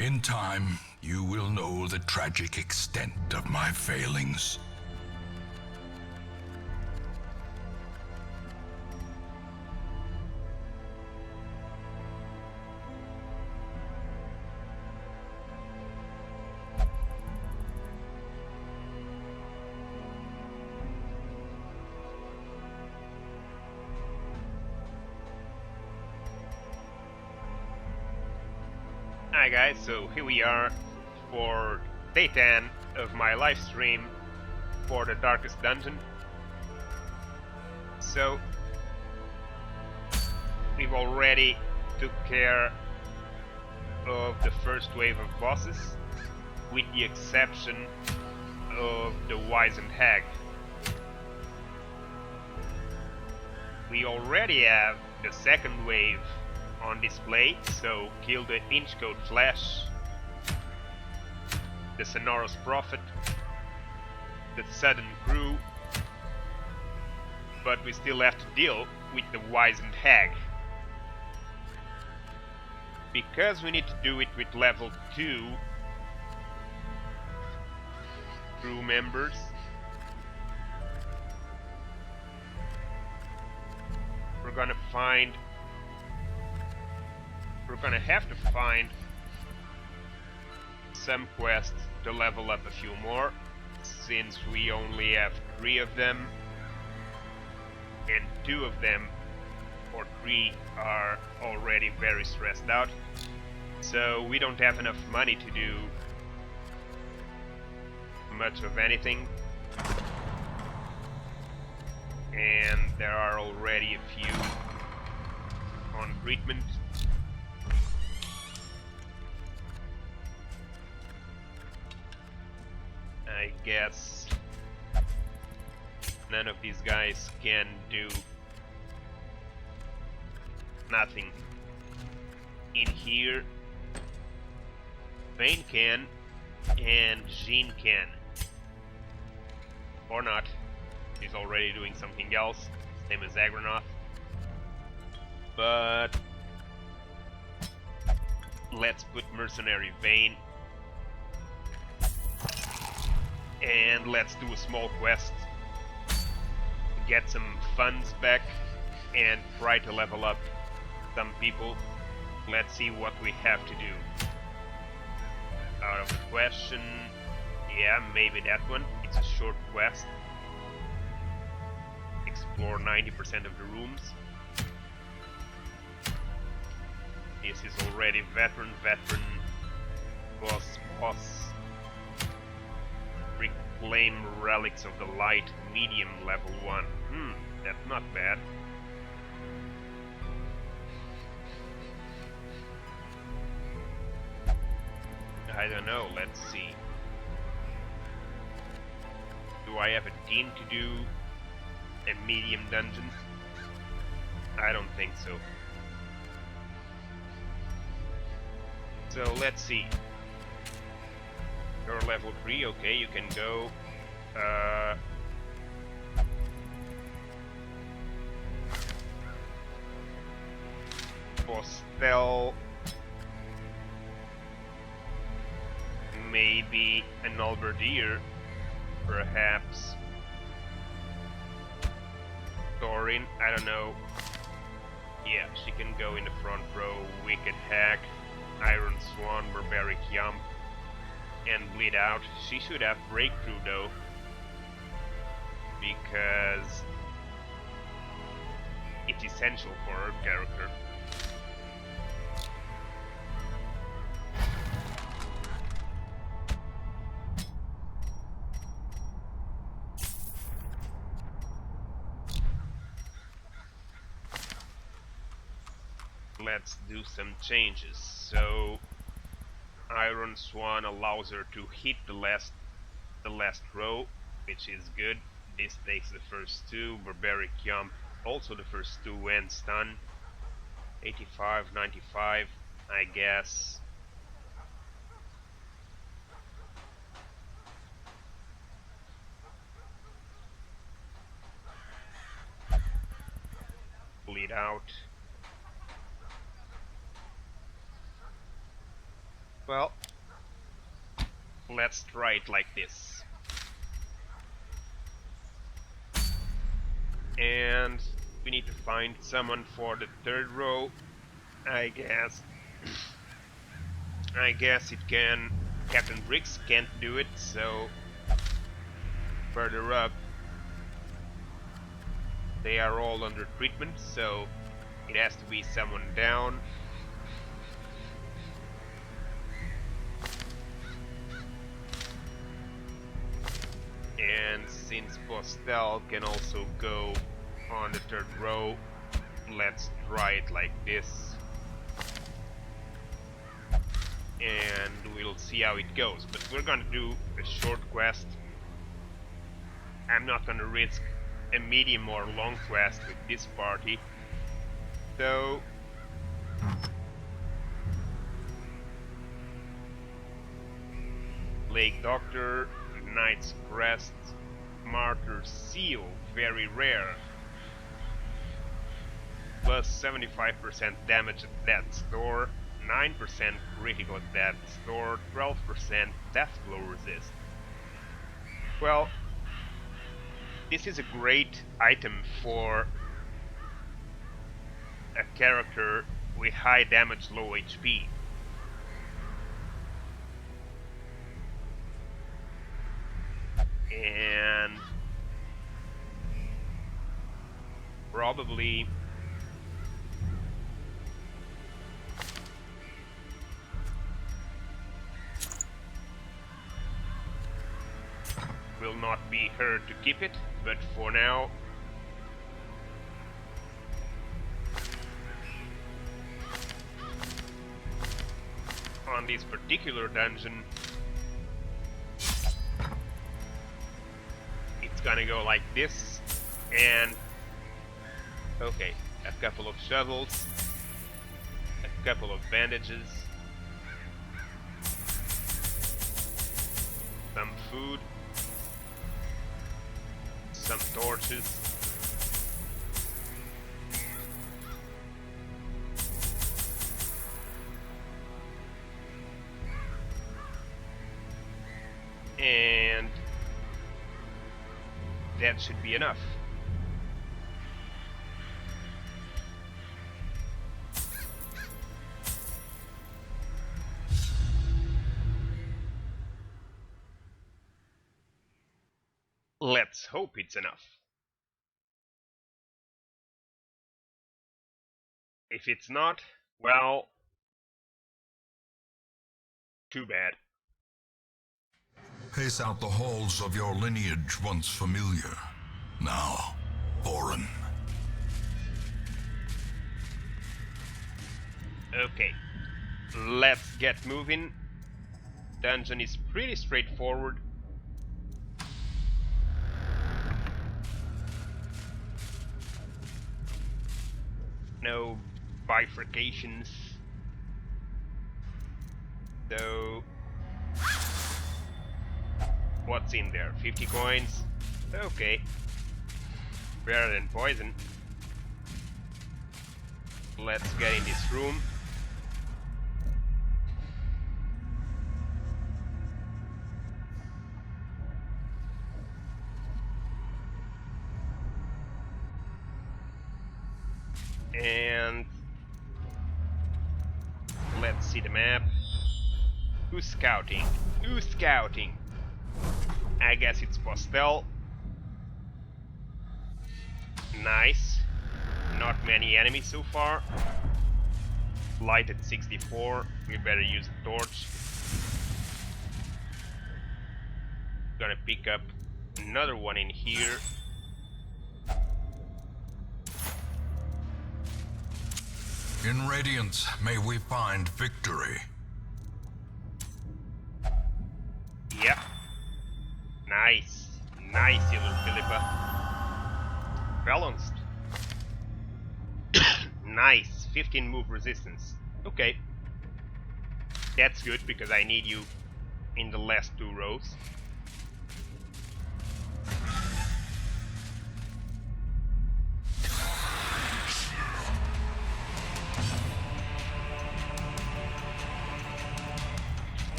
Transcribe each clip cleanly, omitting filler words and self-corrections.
In time, you will know the tragic extent of my failings. Hi guys, so here we are for day 10 of my live stream for the Darkest Dungeon. So we've already took care of the first wave of bosses, with the exception of the Wizened Hag. We already have the second wave on display, so kill the Inchcoat Flash, the Sonorous Prophet, the Sudden Crew, but we still have to deal with the Wizened Hag. Because we need to do it with level 2 crew members, we're gonna have to find some quests to level up a few more, since we only have 3 of them, and 2 of them, or 3, are already very stressed out, so we don't have enough money to do much of anything, and there are already a few on treatment. I guess none of these guys can do nothing in here. Vayne can, and Jean can. Or not. He's already doing something else, same as Agronoth. But let's put Mercenary Vayne, and let's do a small quest, get some funds back, and try to level up some people. Let's see what we have to do. Out of the question, yeah, maybe that one. It's a short quest. Explore 90% of the rooms. This is already veteran, boss. Reclaim Relics of the Light, medium level 1. That's not bad. I don't know, let's see. Do I have a team to do a medium dungeon? I don't think so. So let's see. You're level 3, okay, you can go. Postel. Maybe an Halberdier, perhaps. Thorin, I don't know. Yeah, she can go in the front row. Wicked Hag, Iron Swan, Barbaric Yump, and Bleed Out. She should have Breakthrough though, because it's essential for her character. Let's do some changes. So Iron Swan allows her to hit the last row, which is good. This takes the first 2. Barbaric Yump also the first 2, and stun. 85, 95, I guess. Bleed Out. Well, let's try it like this. And we need to find someone for the third row, I guess. I guess it can... Captain Briggs can't do it, so... Further up, they are all under treatment, so it has to be someone down. And since Postel can also go on the third row, let's try it like this. And we'll see how it goes. But we're gonna do a short quest. I'm not gonna risk a medium or long quest with this party. So... Lake Doctor, Knight's Crest, Martyr's Seal, very rare. Plus 75% damage at that store, 9% critical at that store, 12% death blow resist. Well, this is a great item for a character with high damage, low HP. And probably will not be hurt to keep it, but for now on this particular dungeon it's gonna go like this, and okay, a couple of shovels, a couple of bandages, some food, some torches, and that should be enough. Let's hope it's enough. If it's not, well, too bad. Pace out the halls of your lineage once familiar, now foreign. Okay, let's get moving. Dungeon is pretty straightforward. No bifurcations. So... what's in there? 50 coins? Okay. Better than poison. Let's get in this room. And let's see the map. Who's scouting? Who's scouting? I guess it's Postel. Nice. Not many enemies so far. Light at 64. We better use a torch. Gonna pick up another one in here. In Radiance, may we find victory. Yep. Nice. Nice, little Philippa. Balanced. Nice. 15 move resistance. Okay. That's good because I need you in the last two rows.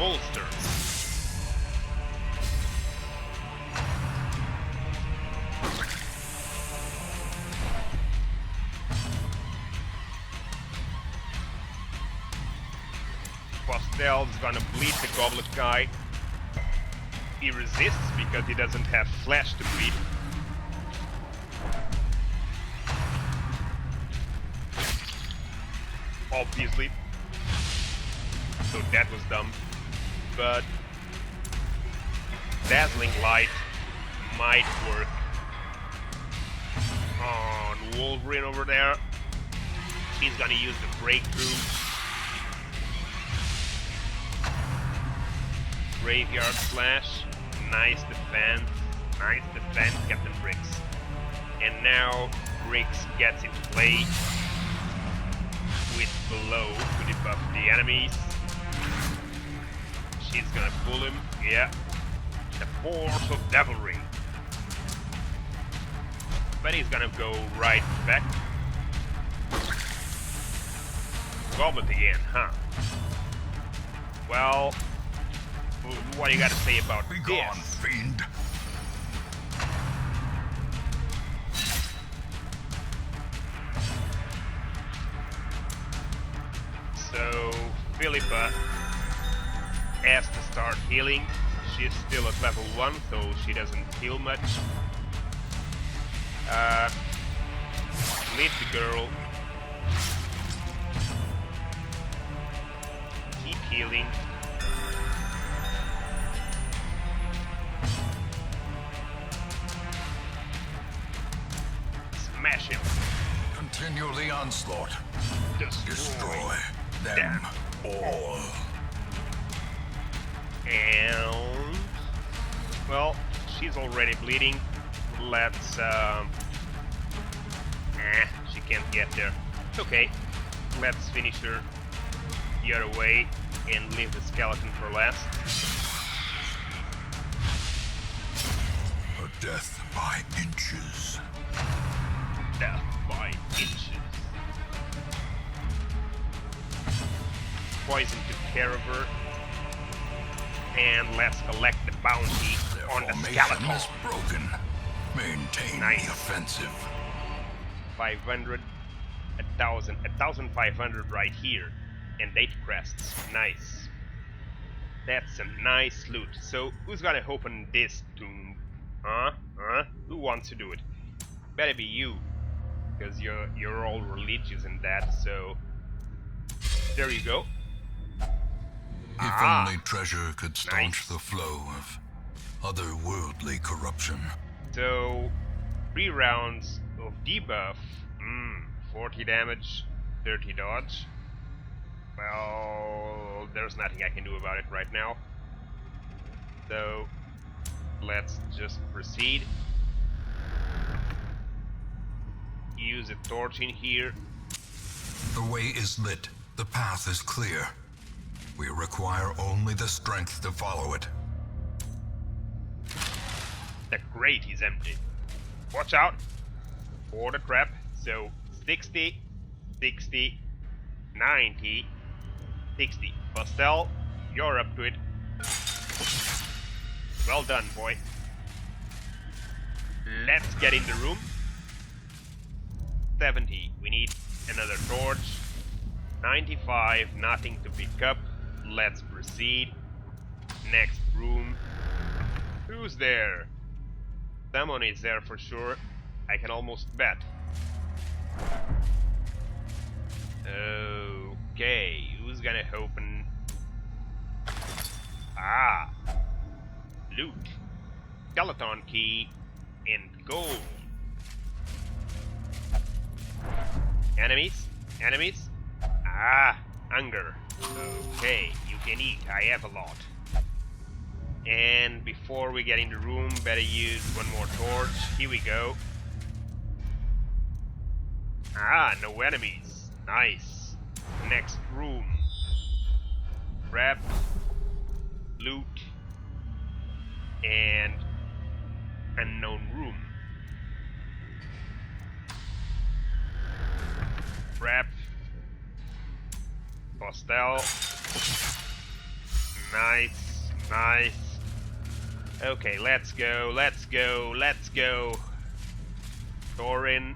bolsters. Pastel's gonna bleed the goblet guy. He resists because he doesn't have flesh to bleed. Obviously. So that was dumb. But Dazzling Light might work on Wolverine over there. He's gonna use the breakthrough. Graveyard Slash. Nice defense. Nice defense, Captain Briggs. And now Briggs gets into play with Blow to debuff the enemies. She's gonna pull him. Yeah. The force of devilry. But he's gonna go right back. Goblet again, huh? Well, what do you gotta say about Be gone, this? fiend. So Philippa has to start healing. She's still at level 1, so she doesn't heal much. Lead the girl. Keep healing. Smash him. Continue the onslaught. Destroy them all. And well, she's already bleeding. Let's she can't get there. It's okay. Let's finish her the other way and leave the skeleton for last. A death by inches. Death by inches. Poison took care of her. And let's collect the bounty Their on the formation skeleton. is broken. Maintain Nice. the offensive. 500, 1,000, 1,500 right here. And 8 crests. Nice. That's some nice loot. So, who's gonna open this tomb? Huh? Who wants to do it? Better be you. Because you're all religious in that, so... There you go. If only treasure could staunch Nice. the flow of otherworldly corruption. So, 3 rounds of debuff. 40 damage, 30 dodge. Well, there's nothing I can do about it right now. So, let's just proceed. Use a torch in here. The way is lit. The path is clear. We require only the strength to follow it. The grate is empty. Watch out for the trap. So 60, 60, 90, 60. Pastel, you're up to it. Well done, boy. Let's get in the room. 70. We need another torch. 95. Nothing to pick up. Let's proceed. Next room. Who's there? Someone is there for sure. I can almost bet. Okay, who's gonna open? Ah, loot, skeleton key, and gold. Enemies, enemies. Ah, hunger. Okay, you can eat. I have a lot. And before we get in the room, better use one more torch. Here we go. Ah, no enemies. Nice. Next room. Prep. Loot. And unknown room. Prep. Pastel. Nice, nice. Okay, let's go, let's go, let's go. Thorin,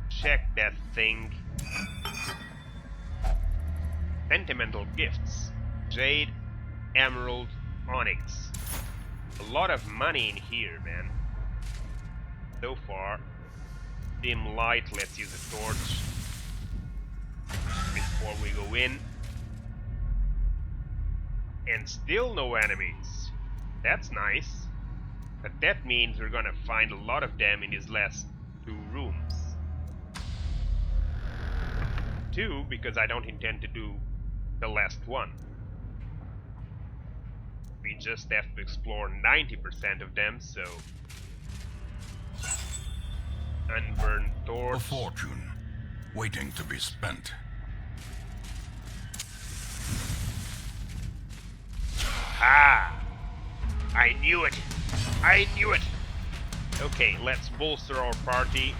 check that thing. Sentimental gifts. Jade, emerald, onyx. A lot of money in here, man. So far. Dim light, let's use a torch before we go in. And still no enemies. That's nice. But that means we're gonna find a lot of them in these last 2 rooms. 2, because I don't intend to do the last one. We just have to explore 90% of them, so... Unburned torch. A fortune, waiting to be spent. Ah! I knew it! I knew it! Okay, let's bolster our party.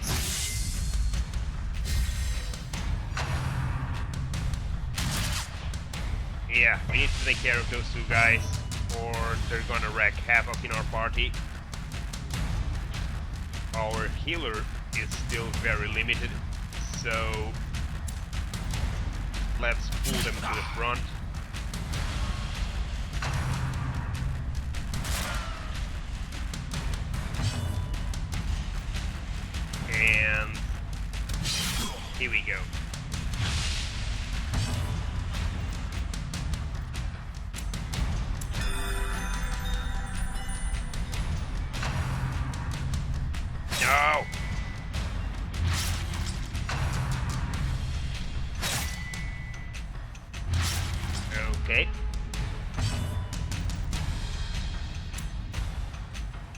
Yeah, we need to take care of those 2 guys, or they're gonna wreak havoc in our party. Our healer is still very limited, so let's pull them to the front. And here we go. No! Okay.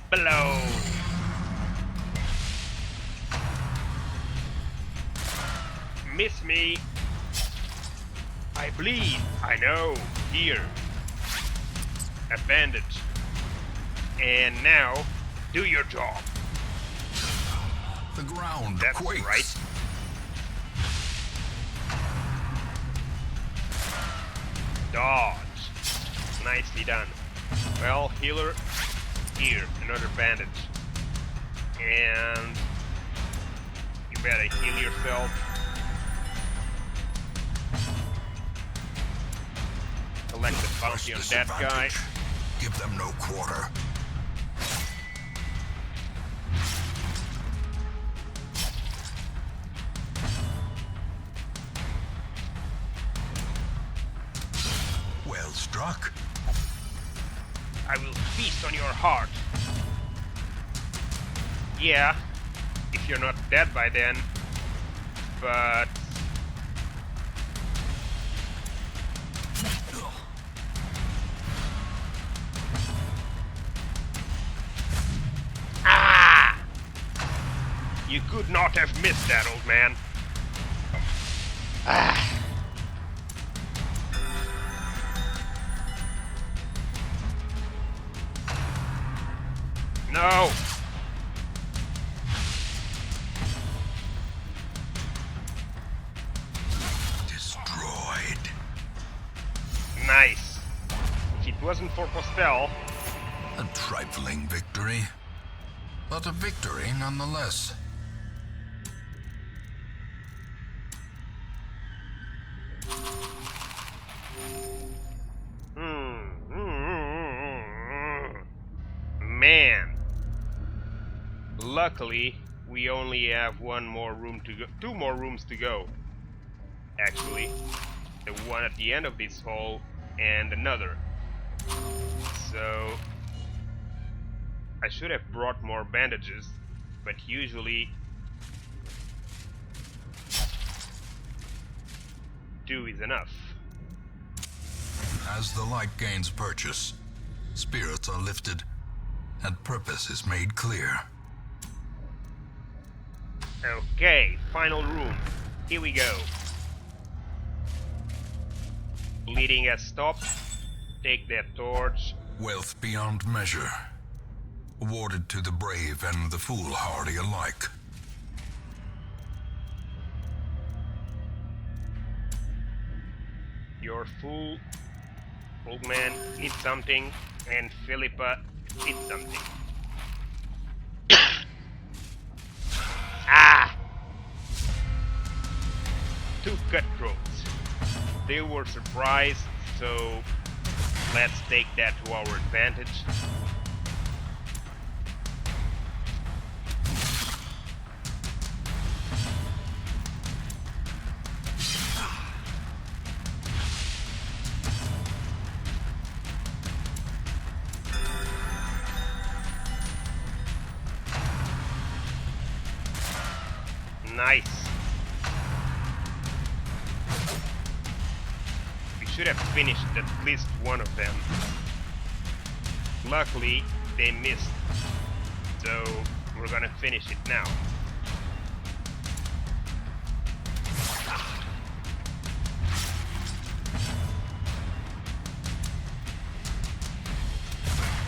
Blow! Miss me! I bleed! I know! Here! A bandage. And now, do your job! The ground That's quakes. right. Dodge. Nicely done. Well, healer, here, another bandage. And you better heal yourself. Collect the bounty on that guy. Give them no quarter. Well struck. I will feast on your heart. Yeah, if you're not dead by then, but... Ah! You could not have missed that, old man. Ah! No! Destroyed. Nice. If it wasn't for Postel... A trifling victory, but a victory nonetheless. Man. Luckily, we only have 1 more room to go. 2 more rooms to go. Actually, the one at the end of this hall and another. So I should have brought more bandages, but usually 2 is enough. As the light gains purchase, spirits are lifted, and purpose is made clear. Okay, final room. Here we go. Bleeding has stopped. Take that torch. Wealth beyond measure, awarded to the brave and the foolhardy alike. You're full Old man, eat something, and Philippa, eat something. Ah! 2 cutthroats. They were surprised, so let's take that to our advantage. Nice. We should have finished at least one of them. Luckily, they missed. So, we're gonna finish it now.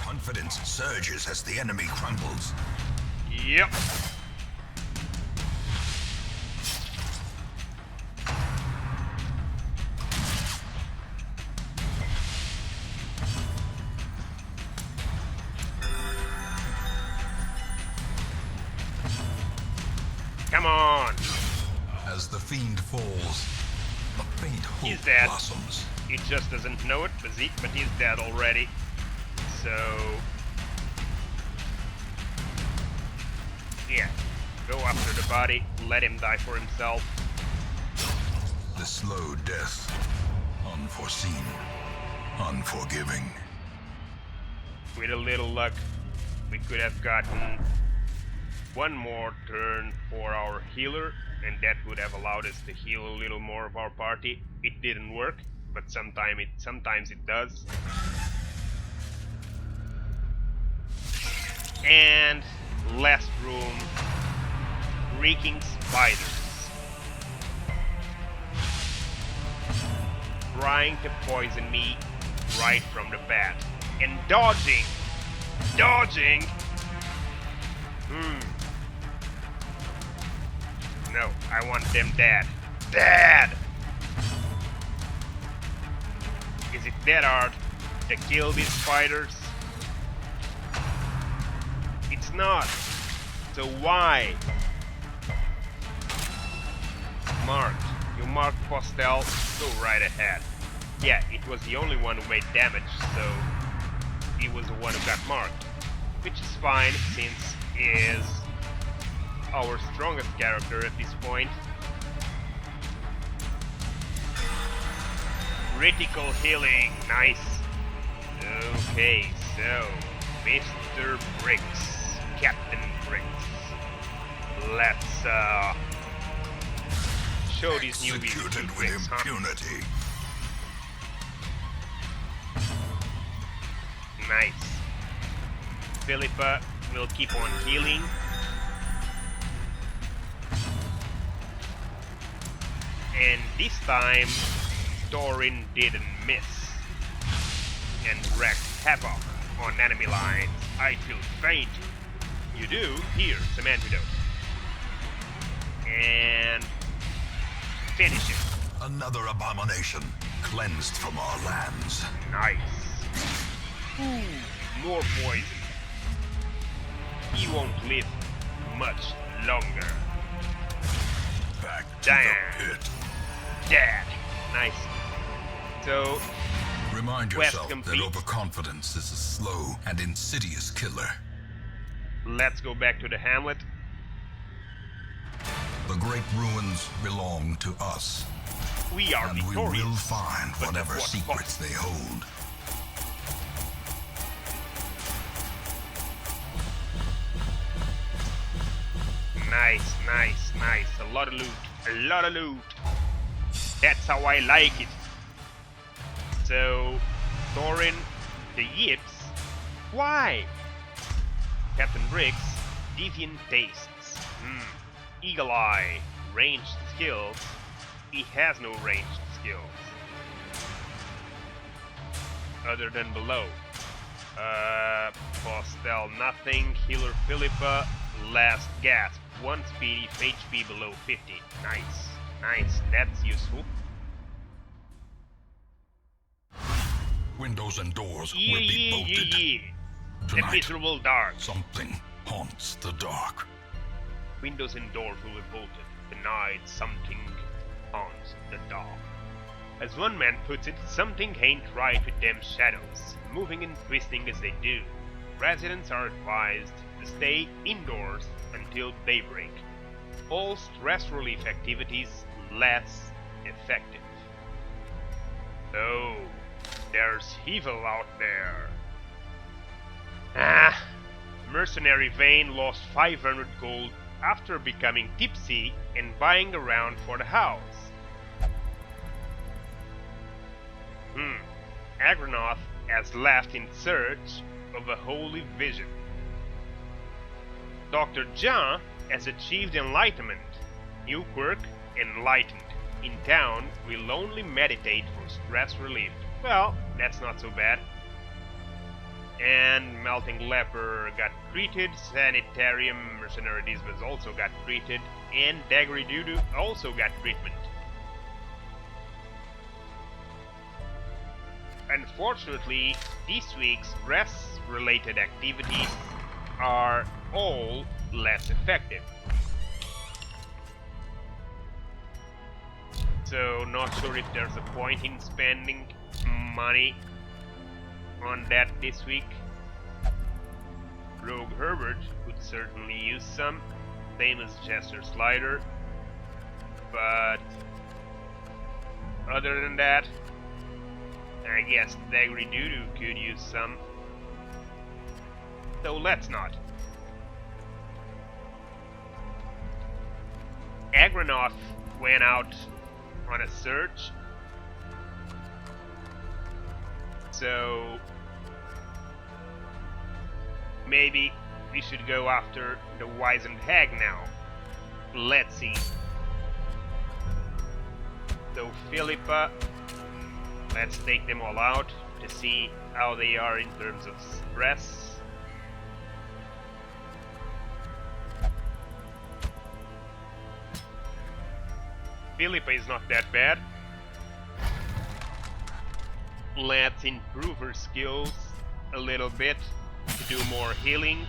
Confidence surges as the enemy crumbles. Yep. Come on! As the fiend falls, a faint hope He's dead. blossoms. He just doesn't know it, but he's dead already. So... yeah, go after the body, let him die for himself. The slow death, unforeseen, unforgiving. With a little luck, we could have gotten one more turn for our healer, and that would have allowed us to heal a little more of our party. It didn't work, but sometimes it does. And last room, reeking spiders. Trying to poison me right from the bat. And dodging! Dodging! No, I want them dead. Dead! Is it that hard to kill these spiders? It's not. So why? Marked. You marked Postel, go right ahead. Yeah, it was the only one who made damage, so he was the one who got marked. Which is fine, since he is our strongest character at this point. Critical healing, nice. Okay, so Mr. Briggs, Captain Briggs. Let's show these newbies Executed some with tricks, huh? impunity. Nice. Philippa will keep on healing. And this time, Thorin didn't miss and wreaked havoc on enemy lines. I feel faint. You do? Here, some antidote. And finish it. Another abomination, cleansed from our lands. Nice. Ooh, more poison. He won't live much longer. Back to Damn. the pit. Dead. Nice. So, Remind quest yourself complete. that overconfidence is a slow and insidious killer. Let's go back to the hamlet. The great ruins belong to us, We are and we victorious. will find but whatever at what secrets cost? they hold. Nice, nice, nice. A lot of loot. A lot of loot. That's how I like it. So, Thorin, the Yips. Why? Captain Briggs, Deviant Tastes. Eagle Eye, ranged skills. He has no ranged skills. Other than below. Postel, nothing. Healer Philippa, last gasp. 1 speed if HP below 50. Nice. Nice, that's useful. Windows and doors will be bolted. The Tonight, miserable dark. something haunts the dark. Windows and doors will be bolted. Tonight, something haunts the dark. As one man puts it, something ain't right with them shadows, moving and twisting as they do. Residents are advised to stay indoors until daybreak. All stress relief activities less effective. Oh, there's evil out there. Mercenary Vane lost 500 gold after becoming tipsy and buying around for the house. Agronoth has left in search of a holy vision. Dr. John has achieved enlightenment. New quirk, enlightened. In town, will only meditate for stress relief. Well, that's not so bad. And Melting Leper got treated, Sanitarium Mercenary Dismas also got treated, and Daggery Doodoo also got treatment. Unfortunately, this week's stress-related activities are all less effective. So, not sure if there's a point in spending money on that this week. Rogue Herbert could certainly use some, same as Jester Slider, but other than that, I guess Daggery Doodoo could use some. So let's not. Agronoth went out on a search, so maybe we should go after the Wizened Hag now. Let's see. So Philippa, let's take them all out to see how they are in terms of stress. Philippa is not that bad. Let's improve her skills a little bit to do more healing.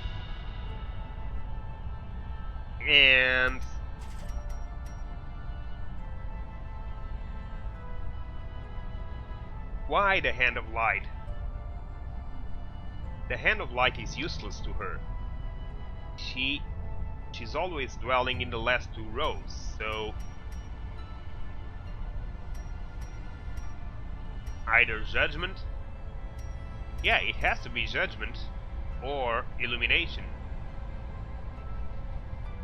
And why the Hand of Light? The Hand of Light is useless to her. She's always dwelling in the last two rows, so either Judgment, yeah, it has to be Judgment, or Illumination.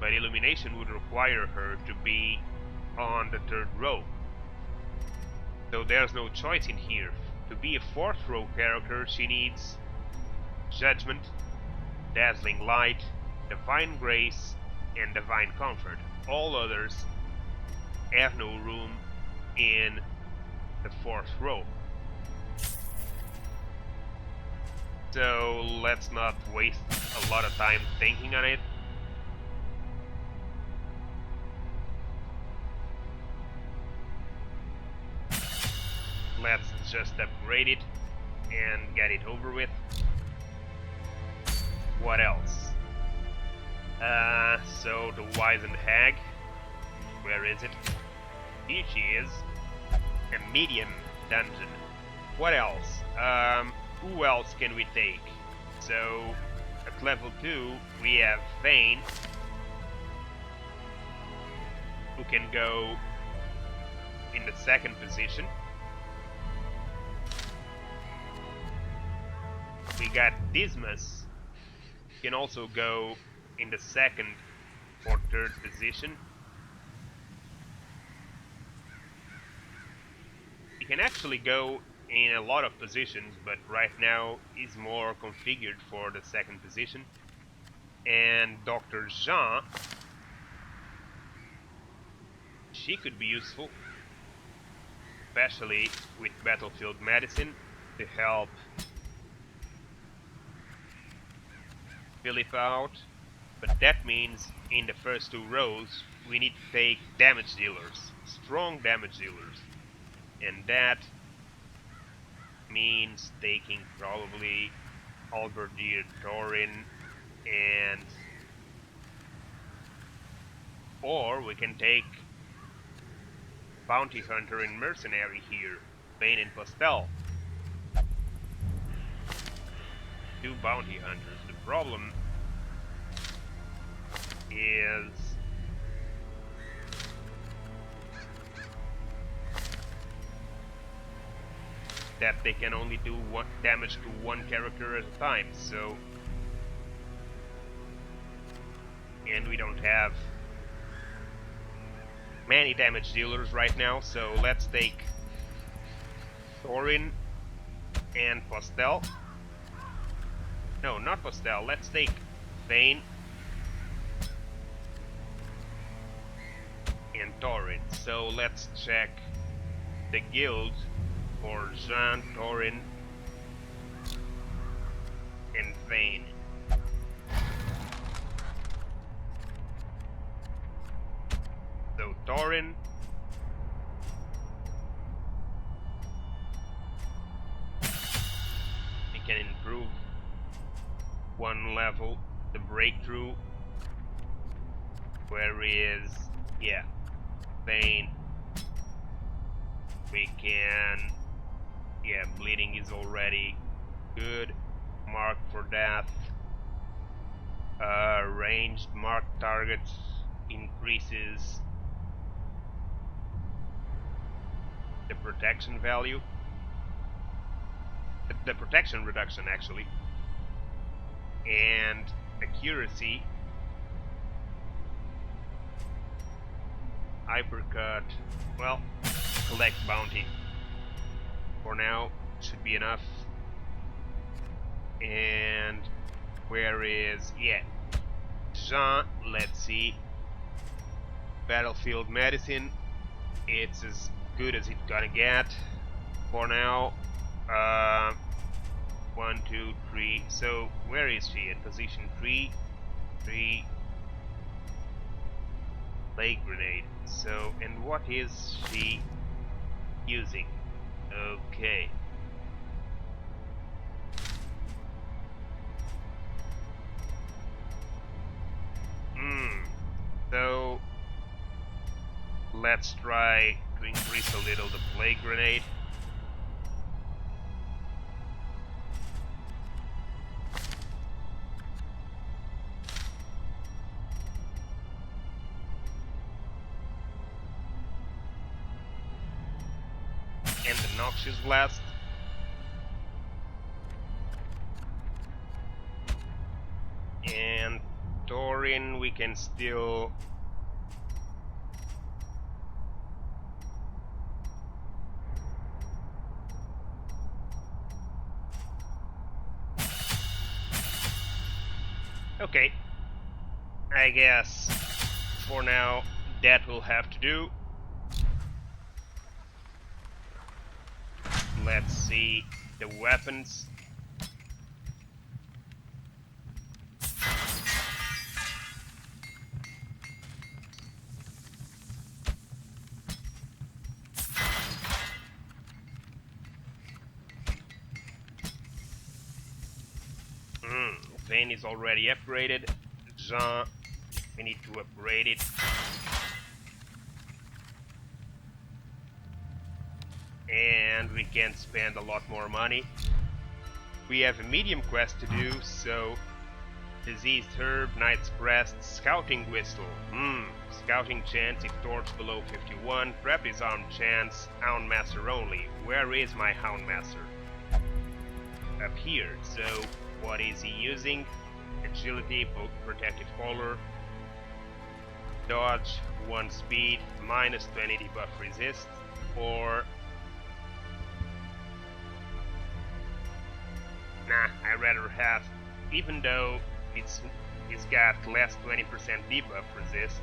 But Illumination would require her to be on the third row. So there's no choice in here. To be a fourth row character, she needs Judgment, Dazzling Light, Divine Grace, and Divine Comfort. All others have no room in the fourth row. So let's not waste a lot of time thinking on it. Let's just upgrade it and get it over with. What else? So the Wizened Hag. Where is it? Here she is. A medium dungeon. What else? Who else can we take? So at level 2 we have Vane, who can go in the second position. We got Dismas, can also go in the second or third position. He can actually go in a lot of positions, but right now is more configured for the second position. And Dr. Jean, she could be useful, especially with Battlefield Medicine to help Philippa out. But that means in the first two rows we need to take damage dealers, strong damage dealers, and that means taking probably Halberdier Thorin and... Or we can take Bounty Hunter and Mercenary here, Bane and Pastel. 2 Bounty Hunters. The problem is that they can only do one damage to one character at a time, so... And we don't have many damage dealers right now, so let's take Thorin and Pastel. No, not Pastel, let's take Vayne and Thorin. So let's check the guild for Jean, Thorin, and Vayne. So Thorin, we can improve 1 level the breakthrough, whereas, yeah, Vayne, we can, yeah, bleeding is already good, mark for death, ranged mark targets increases the protection value, the protection reduction actually, and accuracy, hypercut, well, collect bounty for now should be enough. And where is, yeah, Jean, let's see, battlefield medicine, it's as good as it's gonna get for now. 1, 2, 3, so where is she? At position 3, plague grenade. So, and what is she using? Okay. So let's try to increase a little the plague grenade. And the Noxious Blast. And Thorin, we can still... Okay. I guess for now that will have to do. Let's see the weapons. Vayne is already upgraded. Jean, we need to upgrade it. And we can spend a lot more money. We have a medium quest to do, so Diseased Herb, Knight's Crest, Scouting Whistle. Scouting chance if torch below 51, Prep Disarm chance, Houndmaster only. Where is my Houndmaster? Up here, so what is he using? Agility, Protective Collar, Dodge, 1 speed, minus 20 debuff resist, or... Nah, I'd rather have, even though it's got less 20% debuff resist,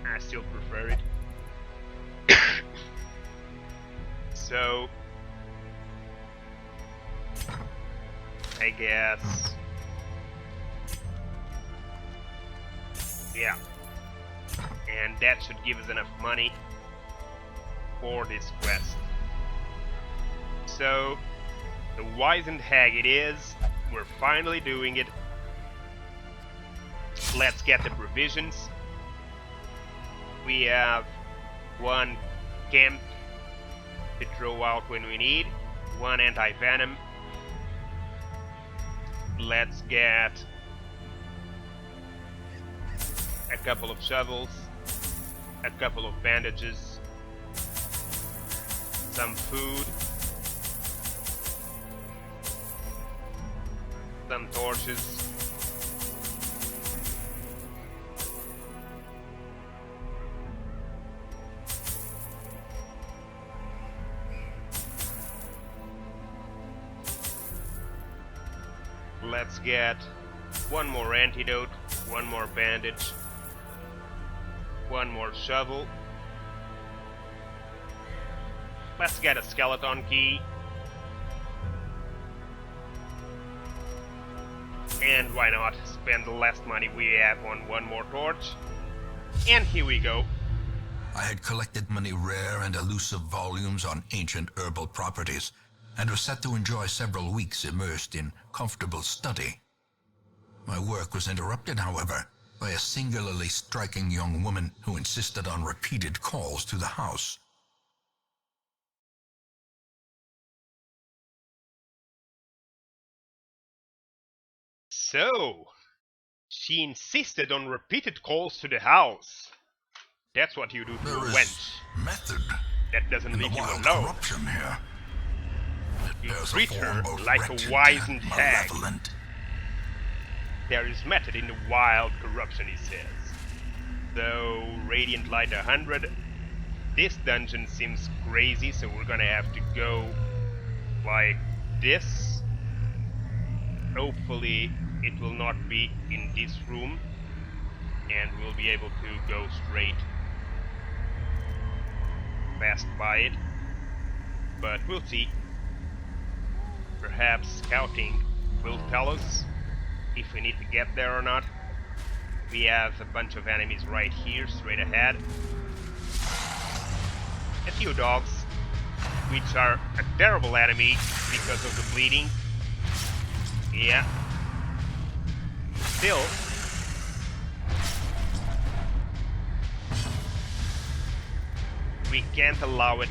I still prefer it. So, I guess, yeah, And that should give us enough money for this quest. So, the Wizened Hag it is. We're finally doing it. Let's get the provisions. We have one camp to throw out when we need, one anti-venom. Let's get a couple of shovels, a couple of bandages, some food, some torches. Let's get one more antidote, one more bandage, one more shovel. Let's get a skeleton key. And why not spend the last money we have on one more torch. And here we go. I had collected many rare and elusive volumes on ancient herbal properties, and was set to enjoy several weeks immersed in comfortable study. My work was interrupted, however, by a singularly striking young woman who insisted on repeated calls to the house. So, she insisted on repeated calls to the house. That's what you do to There a is wench. method That doesn't in the leave you wild alone. corruption here. You There's treat a her form both like a wretched wizened and hag. malevolent. There is method in the wild corruption, he says. So, Radiant Light 100. This dungeon seems crazy, so we're gonna have to go like this. Hopefully it will not be in this room, and we'll be able to go straight past by it. But we'll see. Perhaps scouting will tell us if we need to get there or not. We have a bunch of enemies right here, straight ahead. A few dogs, which are a terrible enemy because of the bleeding. Yeah. Still, we can't allow it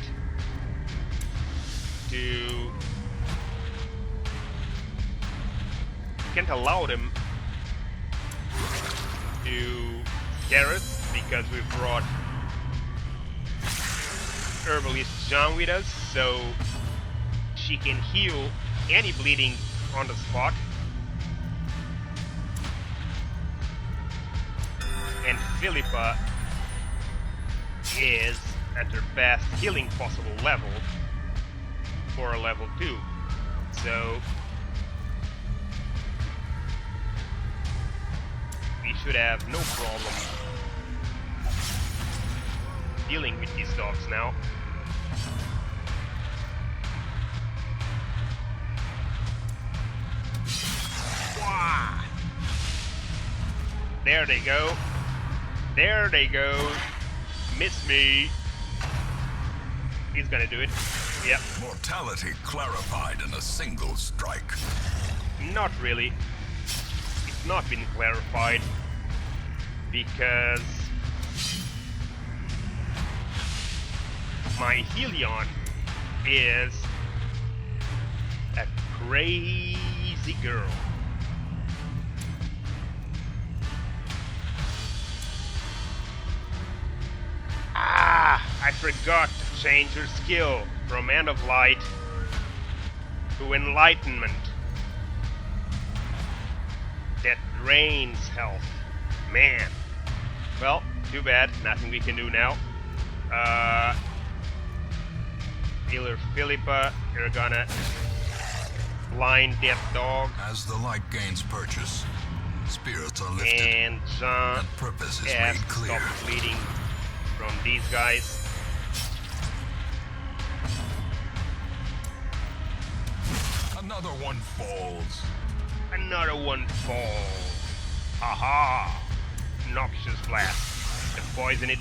to... can't allow them to scare us because we brought Herbalist John with us, so she can heal any bleeding on the spot. And Philippa is at her best healing possible level for a level 2. So we should have no problem dealing with these dogs now. Wah! There they go. There they go. Miss me. He's gonna do it. Yep. Mortality clarified in a single strike. Not really. It's not been clarified because my Helion is a crazy girl. I forgot to change her skill from End of Light to Enlightenment. That drains health. Man. Well, too bad. Nothing we can do now. Healer Philippa, you're gonna blind that dog. As the light gains purchase, spirits are lifted, And John and purpose is has made to clear. stop the bleeding from these guys. Another one falls. Another one falls. Haha! Noxious blast. to poison it.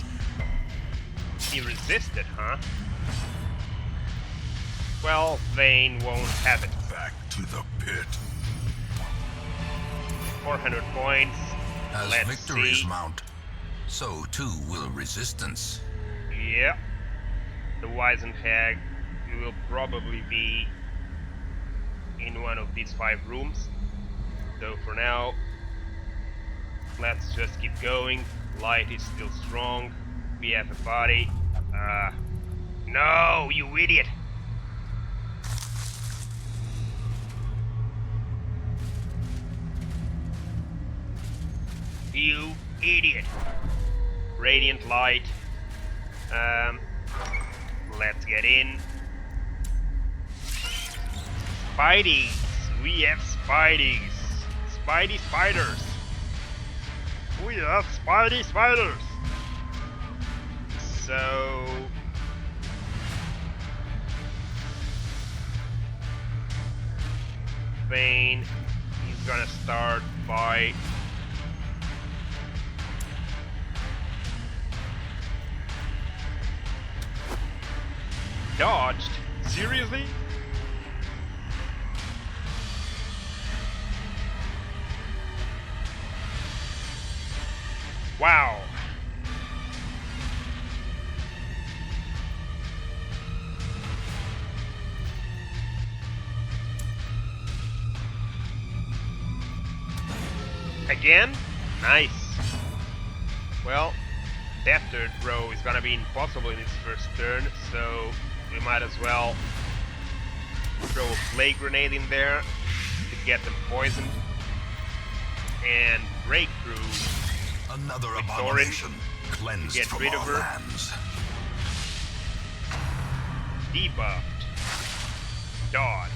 He resisted, huh? Well, Vayne won't have it. Back to the pit. 400 points. As Let's victories see. mount, so too will resistance. Yeah. The Wizened Hag will probably be in one of these 5 rooms. So for now, let's just keep going. Light is still strong. We have a body. No, you idiot! You idiot! Radiant light. Let's get in. Spideys! We have Spideys! Spidey spiders! We have Spidey spiders! So... Vayne is gonna start by... Dodged? Seriously? Wow. Again? Nice. Well, that third throw is gonna be impossible in its first turn, so we might as well throw a flame grenade in there to get them poisoned and break through. Another With abomination cleansed get from rid of our her. lands. Debuffed. Dodge.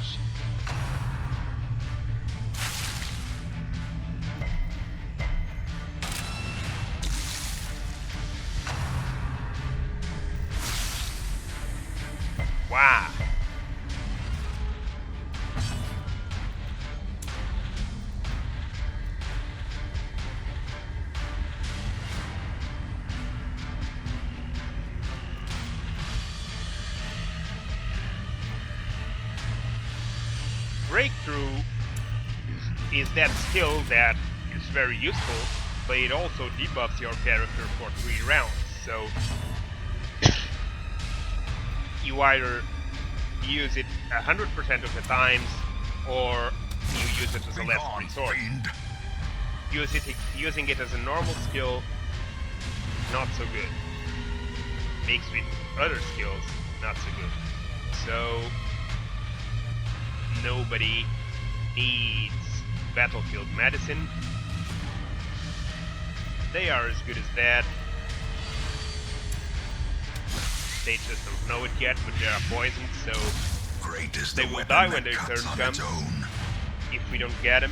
Wow. Breakthrough is that skill that is very useful, but it also debuffs your character for 3 rounds, so you either use it 100% of the times, or you use it as a last Begone, resort. fiend. Using it as a normal skill, not so good. Mixed with other skills, not so good. So nobody needs battlefield medicine. They are as good as that. They just don't know it yet, but they are poisoned, so Great is they the will weapon die that when their cuts turn on comes. its own. If we don't get them.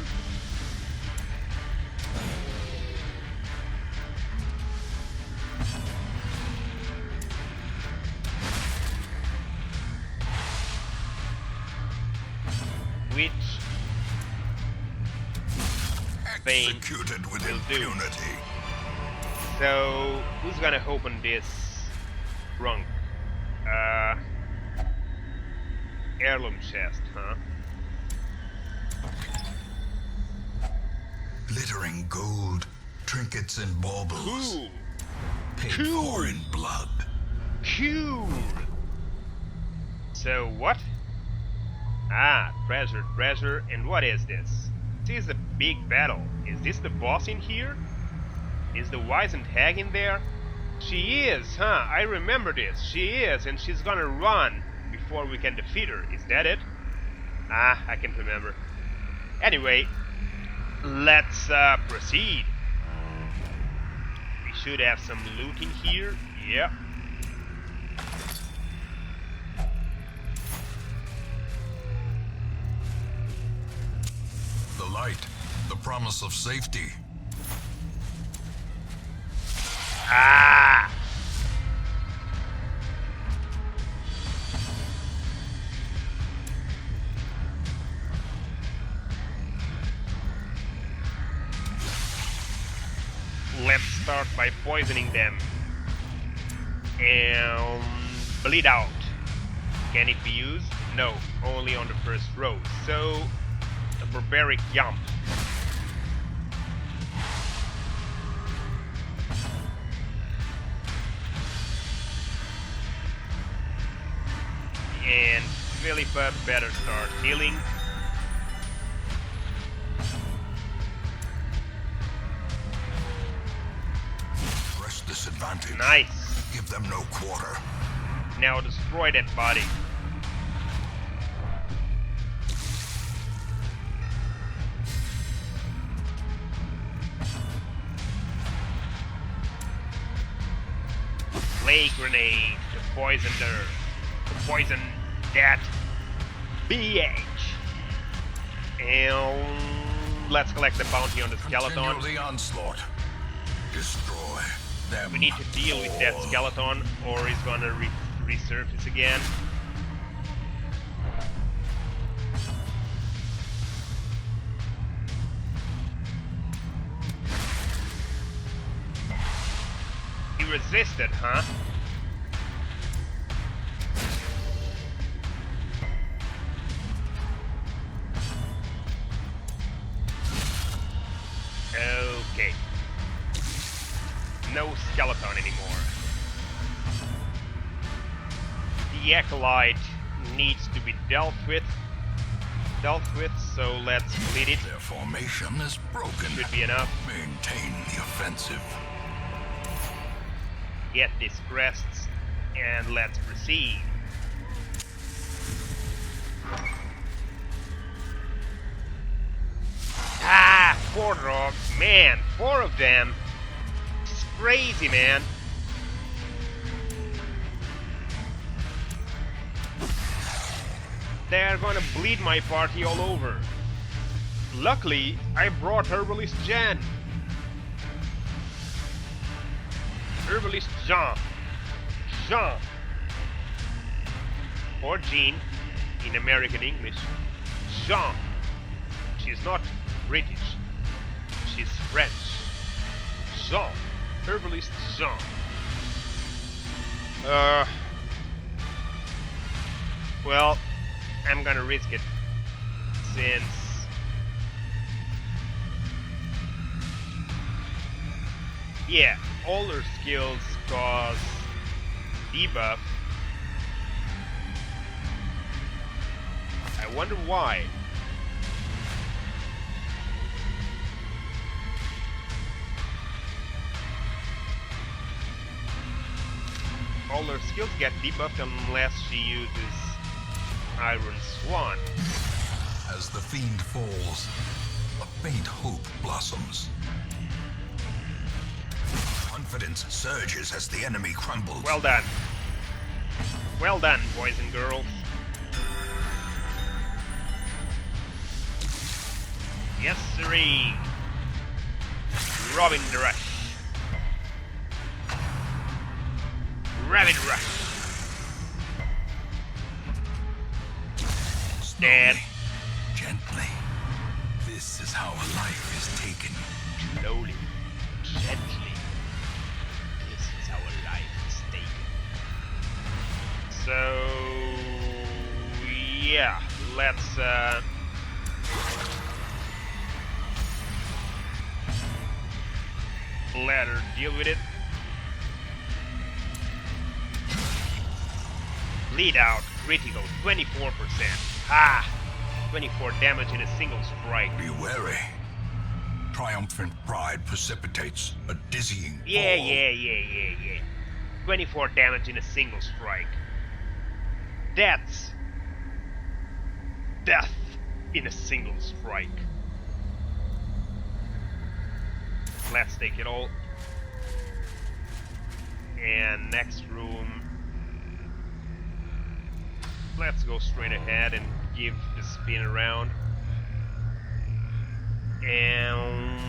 Which Vayne Executed with will do. impunity. So, who's gonna open this trunk? Heirloom chest, huh? Glittering gold, trinkets and baubles, Cool! paid Cool. for in blood. Cool! So, what? Ah, treasure, and what is this? This is a big battle. Is this the boss in here? Is the Wizened Hag in there? She is, huh? I remember this. She is, and she's gonna run before we can defeat her. Is that it? Ah, I can't remember. Anyway, let's proceed. We should have some loot in here. Yeah. The light, the promise of safety. Ah! let's start by poisoning them. And bleed out. Can it be used? No, only on the first row. So, a barbaric jump. And Philippa better start healing. Press this advantage. Nice. Give them no quarter. Now destroy that body. Plague grenade to poison her. To poison that BH. And let's collect the bounty on the skeleton. Continue the onslaught. Destroy them. We need to deal with that skeleton or he's gonna resurface again. He resisted, huh? Okay. No skeleton anymore. The acolyte needs to be dealt with, so let's complete it. Their formation is broken. Should be enough. Maintain the offensive. Get this crest and let's proceed. Ah, 4 dogs, man, 4 of them. It's crazy, man. They're gonna bleed my party all over. Luckily, I brought Herbalist Jan. Herbalist Jean. Jean. Or Jean in American English. Jean. She's not British. She's French. Jean. Herbalist Jean. Well, I'm gonna risk it. Since yeah, all her skills cause debuff. I wonder why. All her skills get debuffed unless she uses Iron Swan. As the fiend falls, a faint hope blossoms. Confidence surges as the enemy crumbles. Well done. Well done, boys and girls. Yes, sirree. Robin Rush. Robin Rush. Dead. Gently. This is how a life is taken. Slowly. Gently. This is how a life is taken. So yeah, let's let her deal with it. Bleed out, critical, 24%. Ah! 24 damage in a single strike. Be wary. Triumphant pride precipitates a dizzying fall. Yeah. 24 damage in a single strike. That's death in a single strike. Let's take it all. And next room. Let's go straight ahead and give the spin around. And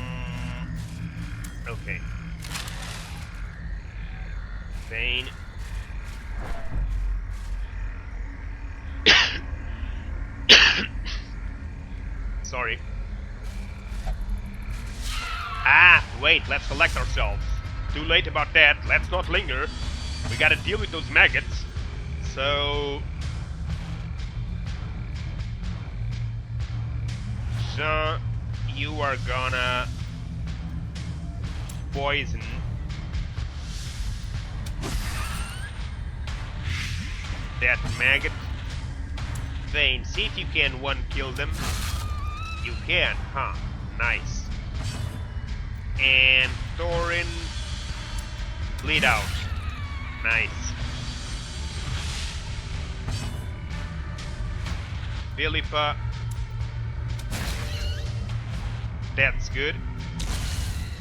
okay. Vane. Sorry. Ah, wait, let's collect ourselves. Too late about that, let's not linger. We gotta deal with those maggots. So... Jean, you are gonna poison that maggot. Vane, see if you can one-kill them. You can, huh? Nice. And Thorin, bleed out. Nice. Philippa, that's good.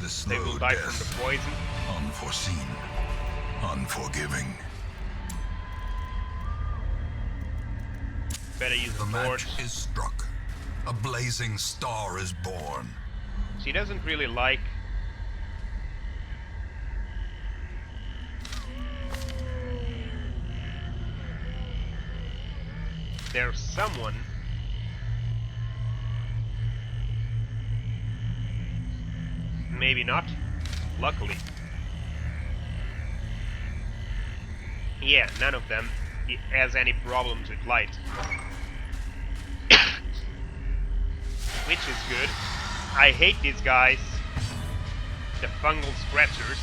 The They will slow die death, from the poison. unforeseen, unforgiving. Better use The a torch. match is struck. A blazing star is born. She doesn't really like... There's someone... Maybe not. Luckily. Yeah, none of them has any problems with light. Which is good. I hate these guys. The fungal scratchers.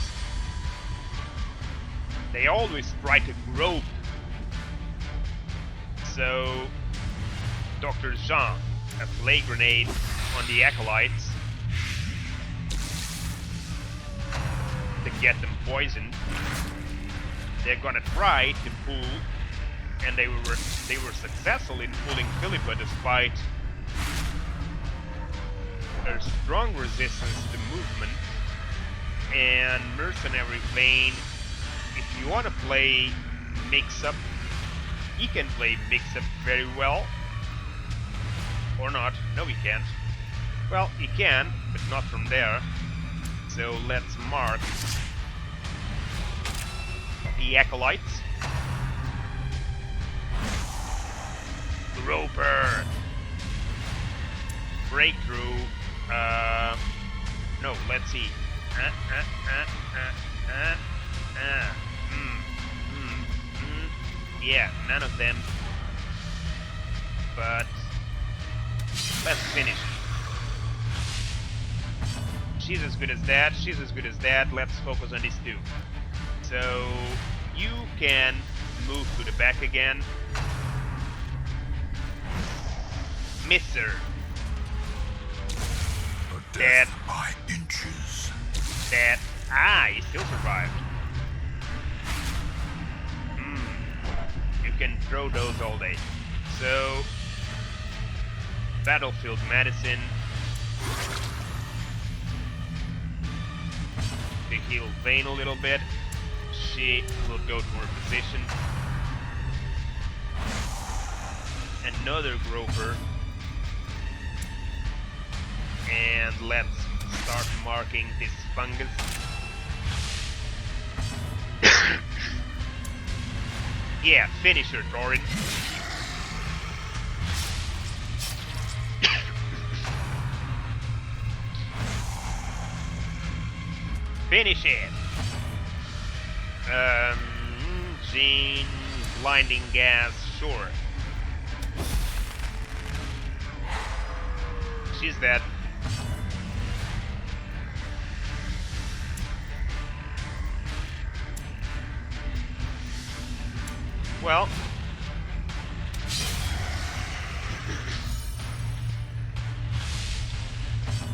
They always try to grope. So, Dr. Jean, a flay grenade on the acolytes to get them poisoned. They're gonna try to pull, and they were successful in pulling Philippa despite a strong resistance to movement. And Mercenary Vane, if you want to play mix-up, he can play mix-up very well. Or not. No, he can't. Well, he can, but not from there. So let's mark the acolytes. Groper! Breakthrough. No, let's see. Yeah, none of them. But let's finish. She's as good as that. She's as good as that. Let's focus on these two. So you can move to the back again. Miss her. Death by inches. That he still survived. You can throw those all day. So battlefield medicine to heal Vane a little bit. She will go to her position. Another Groper. And let's start marking this fungus. Yeah, finish her, Thorin. Finish it. Jean, blinding gas, sure. She's dead. Well,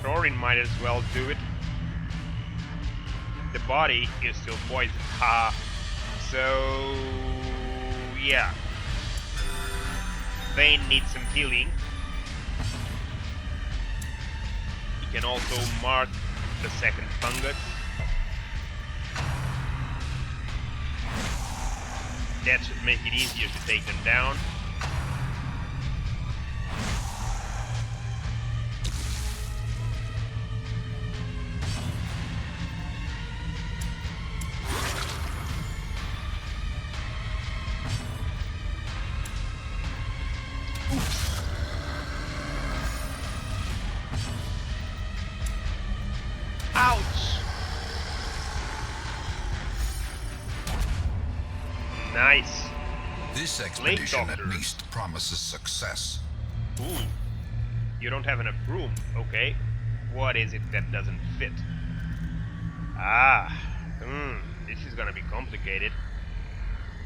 Thorin might as well do it. The body is still poisoned. Ha! So, yeah. Vane needs some healing. You can also mark the second fungus. That should make it easier to take them down. Nice. This Late expedition Doctor. at least promises success. Ooh. You don't have enough room. Okay. What is it that doesn't fit? This is gonna be complicated.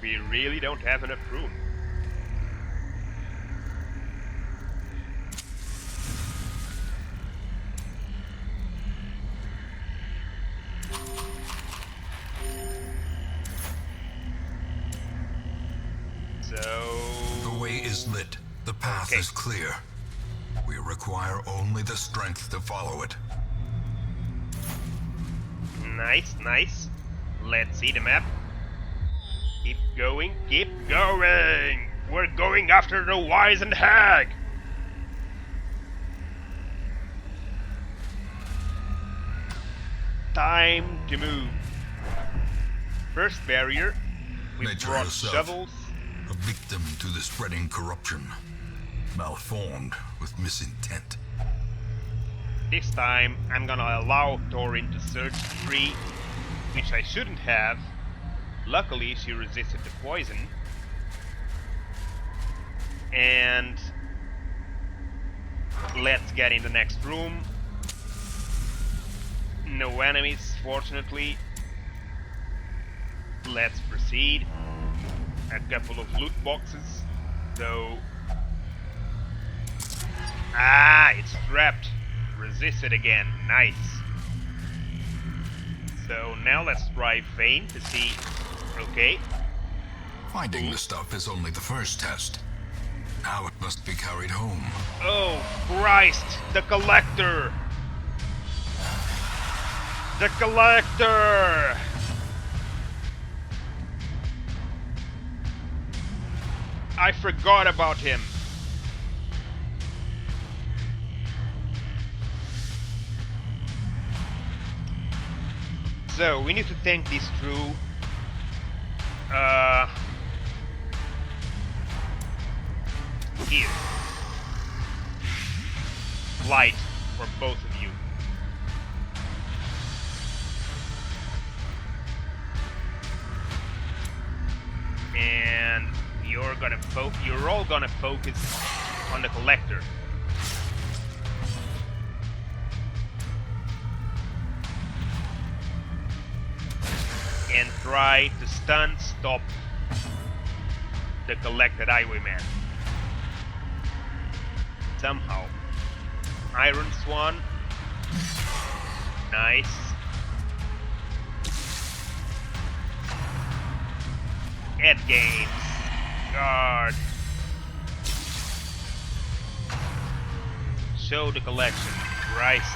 We really don't have enough room. The way is lit. The path Okay. is clear. We require only the strength to follow it. Nice, nice. Let's see the map. Keep going, keep going! We're going after the Wizened Hag! Time to move. First barrier. We Nature brought herself. shovels. A victim to the spreading corruption. Malformed with misintent. This time I'm gonna allow Thorin to search the tree, which I shouldn't have. Luckily she resisted the poison. And let's get in the next room. No enemies, fortunately. Let's proceed. A couple of loot boxes, though. It's trapped. Resisted again. Nice. So now let's try Vayne to see. Okay. Finding the stuff is only the first test. Now it must be carried home. Oh Christ! The Collector! The Collector! I forgot about him. So we need to think this through. Here. Light for both of you. And you're all gonna focus on the Collector. And try to stop the Collected Highwayman. Somehow. Iron Swan. Nice. Head games. Guard. Show the collection. Christ.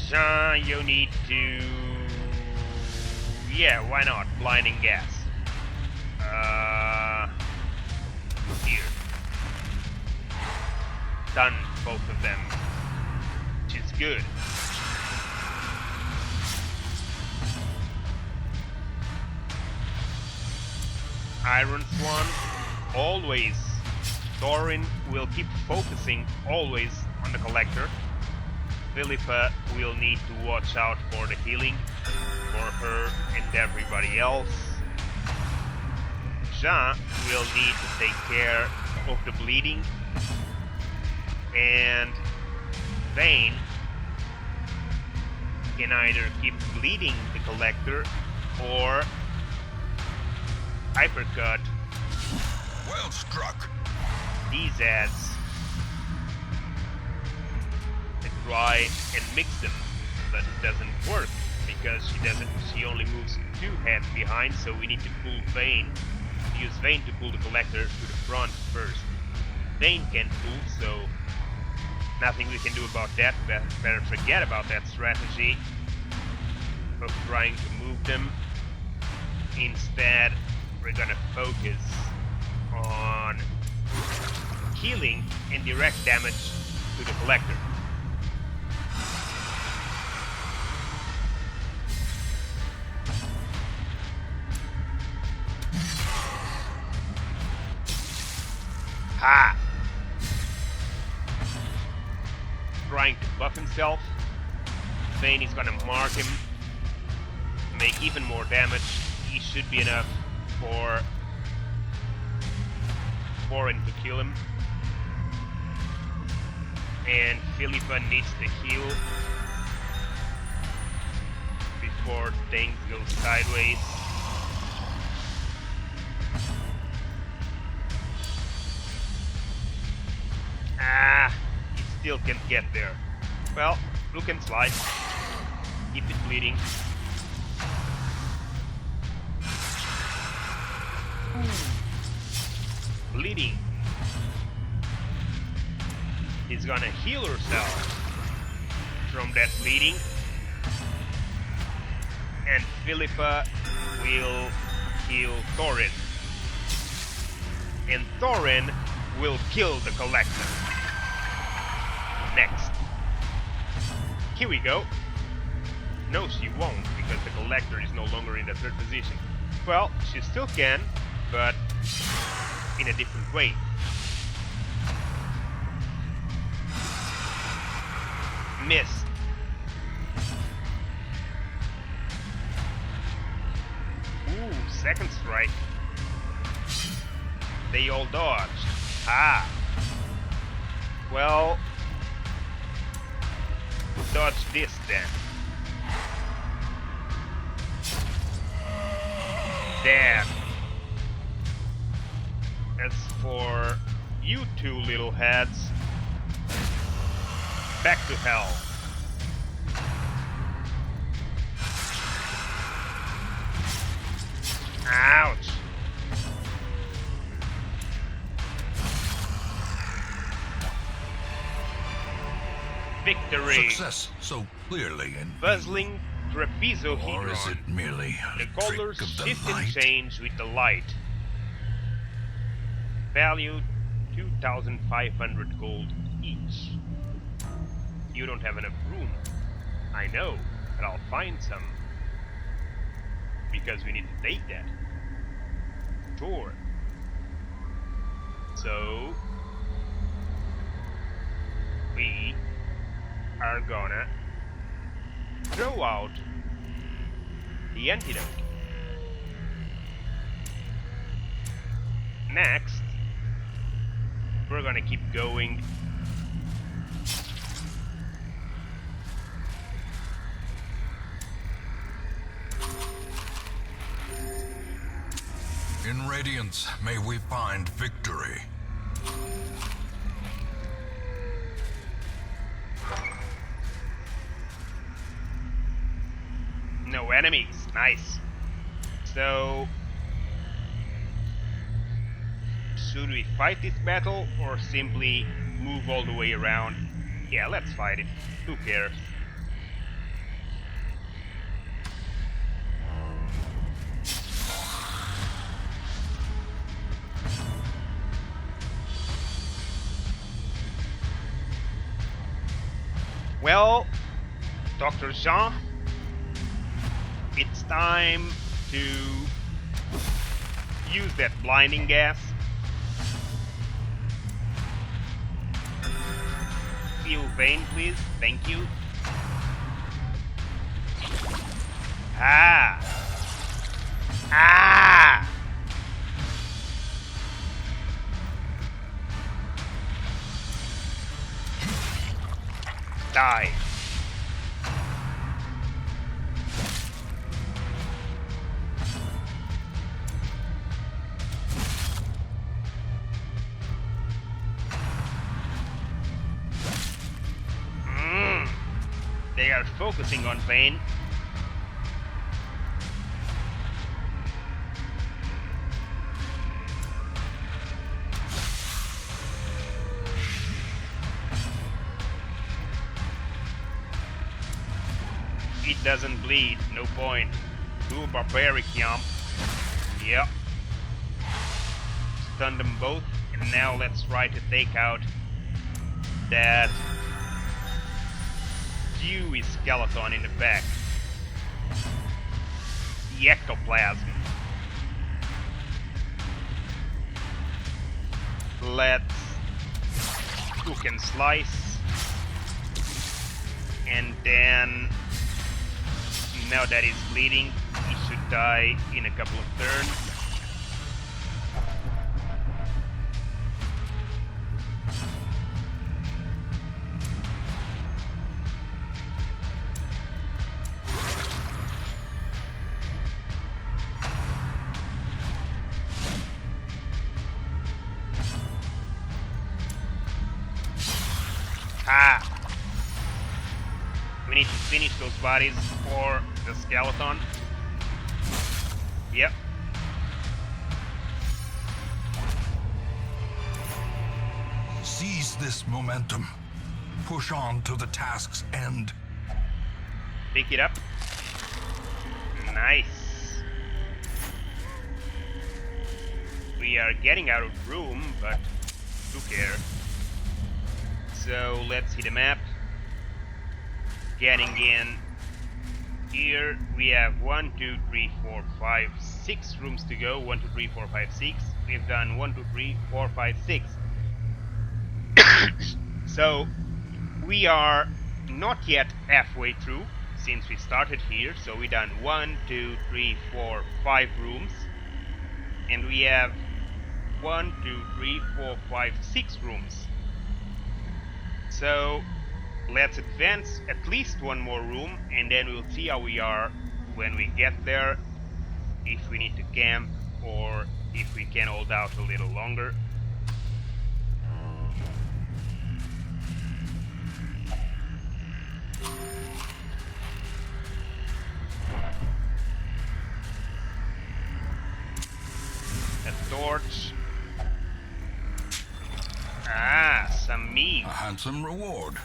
Jean, you need to... Yeah, why not? Blinding gas. Here. Done, both of them. Which is good. Iron Swan, always. Thorin will keep focusing always on the Collector. Philippa will need to watch out for the healing for her and everybody else. Jean will need to take care of the bleeding. And Vayne can either keep bleeding the Collector or hypercut Well struck. these ads to try and mix them, but it doesn't work because she only moves 2 heads behind, so we need to pull Vayne, use Vayne to pull the Collector to the front first. Vayne can't pull, so nothing we can do about that. Better forget about that strategy of trying to move them. Instead, we're gonna focus on healing and direct damage to the Collector. Ha! Trying to buff himself. Vayne is gonna mark him, make even more damage. He should be enough for Thorin to kill him. And Philippa needs to heal before things go sideways. He still can't get there. Well, look and slide. Keep it bleeding. Bleeding. He's gonna heal herself from that bleeding. And Philippa will kill Thorin. And Thorin will kill the Collector. Next. Here we go. No, she won't, because the Collector is no longer in the third position. Well, she still can, but in a different way. Miss. Ooh, second strike. They all dodged. Ah. Well, dodge this then. Damn. As for you two little heads, back to hell. Ouch. Victory. Success so clearly in Buzzling or is trapezohedron. it merely The a colors trick of the shift and light? change with the light. Value 2,500 gold each. You don't have enough room. I know, but I'll find some. Because we need to take that. Sure. So we are gonna throw out the antidote. Next, we're gonna keep going. In Radiance, may we find victory. No enemies. Nice. So, should we fight this battle or simply move all the way around? Yeah, let's fight it. Who cares? Well, Dr. Jean, it's time to use that blinding gas. Heal Vayne, please. Thank you. Ah! Ah! Die. They are focusing on Vayne. It doesn't bleed, no point. Too barbaric, yum. Yep. Stun them both, and now let's try to take out that Dewey skeleton in the back. The ectoplasm. Let's cook and slice. And then Now that he's bleeding, he should die in a couple of turns. Ah! We need to finish those bodies for the skeleton. Yep. Seize this momentum. Push on to the task's end. Pick it up. Nice. We are getting out of room, but who cares? So let's hit the map. Getting in here, we have 1, 2, 3, 4, 5, 6 rooms to go. 1, 2, 3, 4, 5, 6. We've done 1, 2, 3, 4, 5, 6. So we are not yet halfway through since we started here. So we done 1, 2, 3, 4, 5 rooms, and we have 1, 2, 3, 4, 5, 6 rooms. So let's advance at least one more room, and then we'll see how we are when we get there, if we need to camp or if we can hold out a little longer. A torch. Ah, some meat. A handsome reward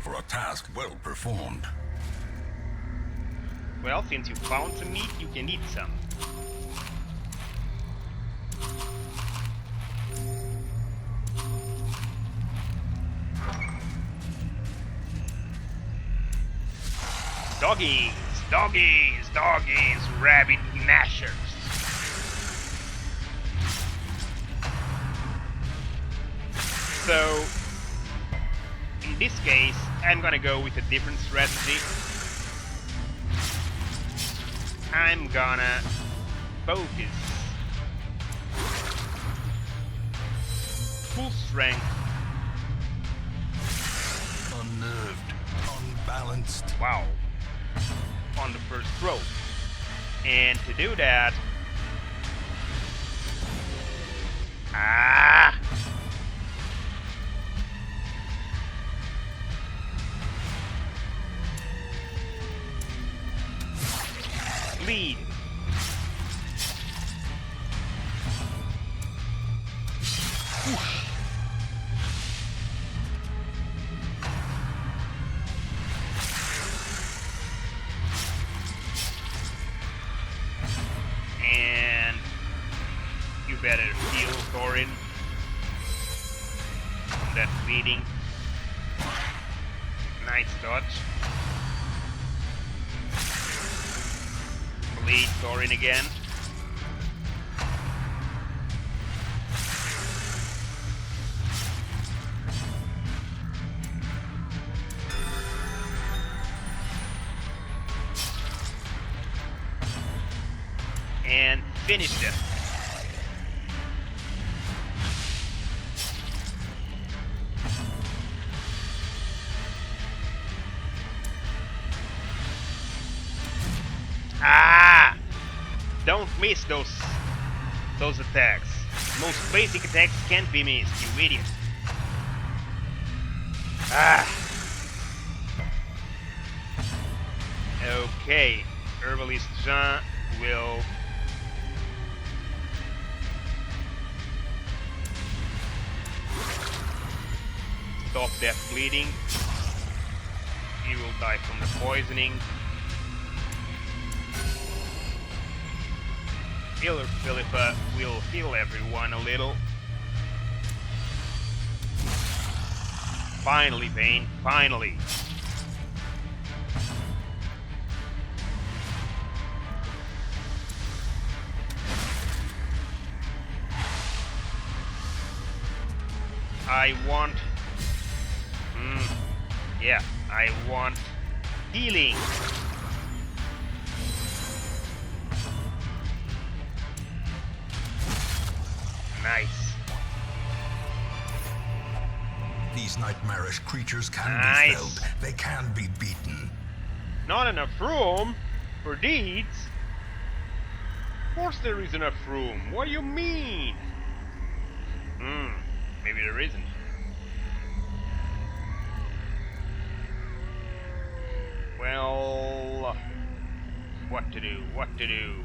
for a task well performed. Well, since you found some meat, you can eat some. Doggies, doggies, doggies, rabbit gnashers. So, in this case, I'm gonna go with a different strategy. I'm gonna focus full strength. Unnerved, unbalanced. Wow. On the first row. And to do that... Ah! Lead. And you better heal Thorin from that bleeding. Nice dodge. Bleed Thorin again. And finish them. Ah! Don't miss those attacks. Most basic attacks can't be missed, you idiot. Ah! Okay, Herbalist Jean will stop that bleeding. He will die from the poisoning. Healer Philippa will heal everyone a little. Finally, Vayne, finally. I want... yeah, I want healing. Nice. These nightmarish creatures can Nice. be felled. They can be beaten. Not enough room for deeds? Of course there is enough room. What do you mean? Maybe there isn't. Well, what to do? What to do?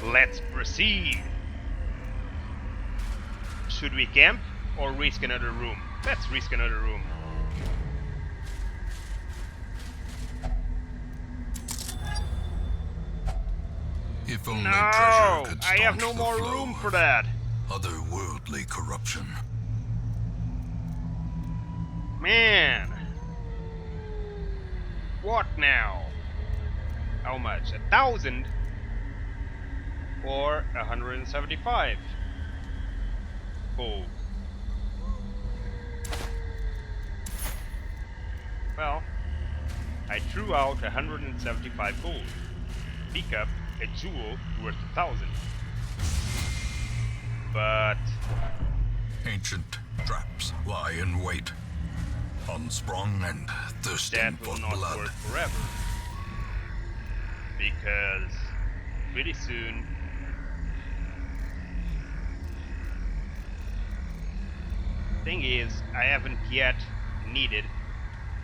Let's proceed. Should we camp or risk another room? Let's risk another room. If only No, treasure could I have staunch no the more flow room for of that. otherworldly corruption. Man. What now? How much? 1,000 or 175 gold. Well, I threw out 175 gold. Pick up a jewel worth 1,000. But Ancient traps lie in wait, unsprung and thirsting that for will not blood. work forever. Because pretty soon thing is, I haven't yet needed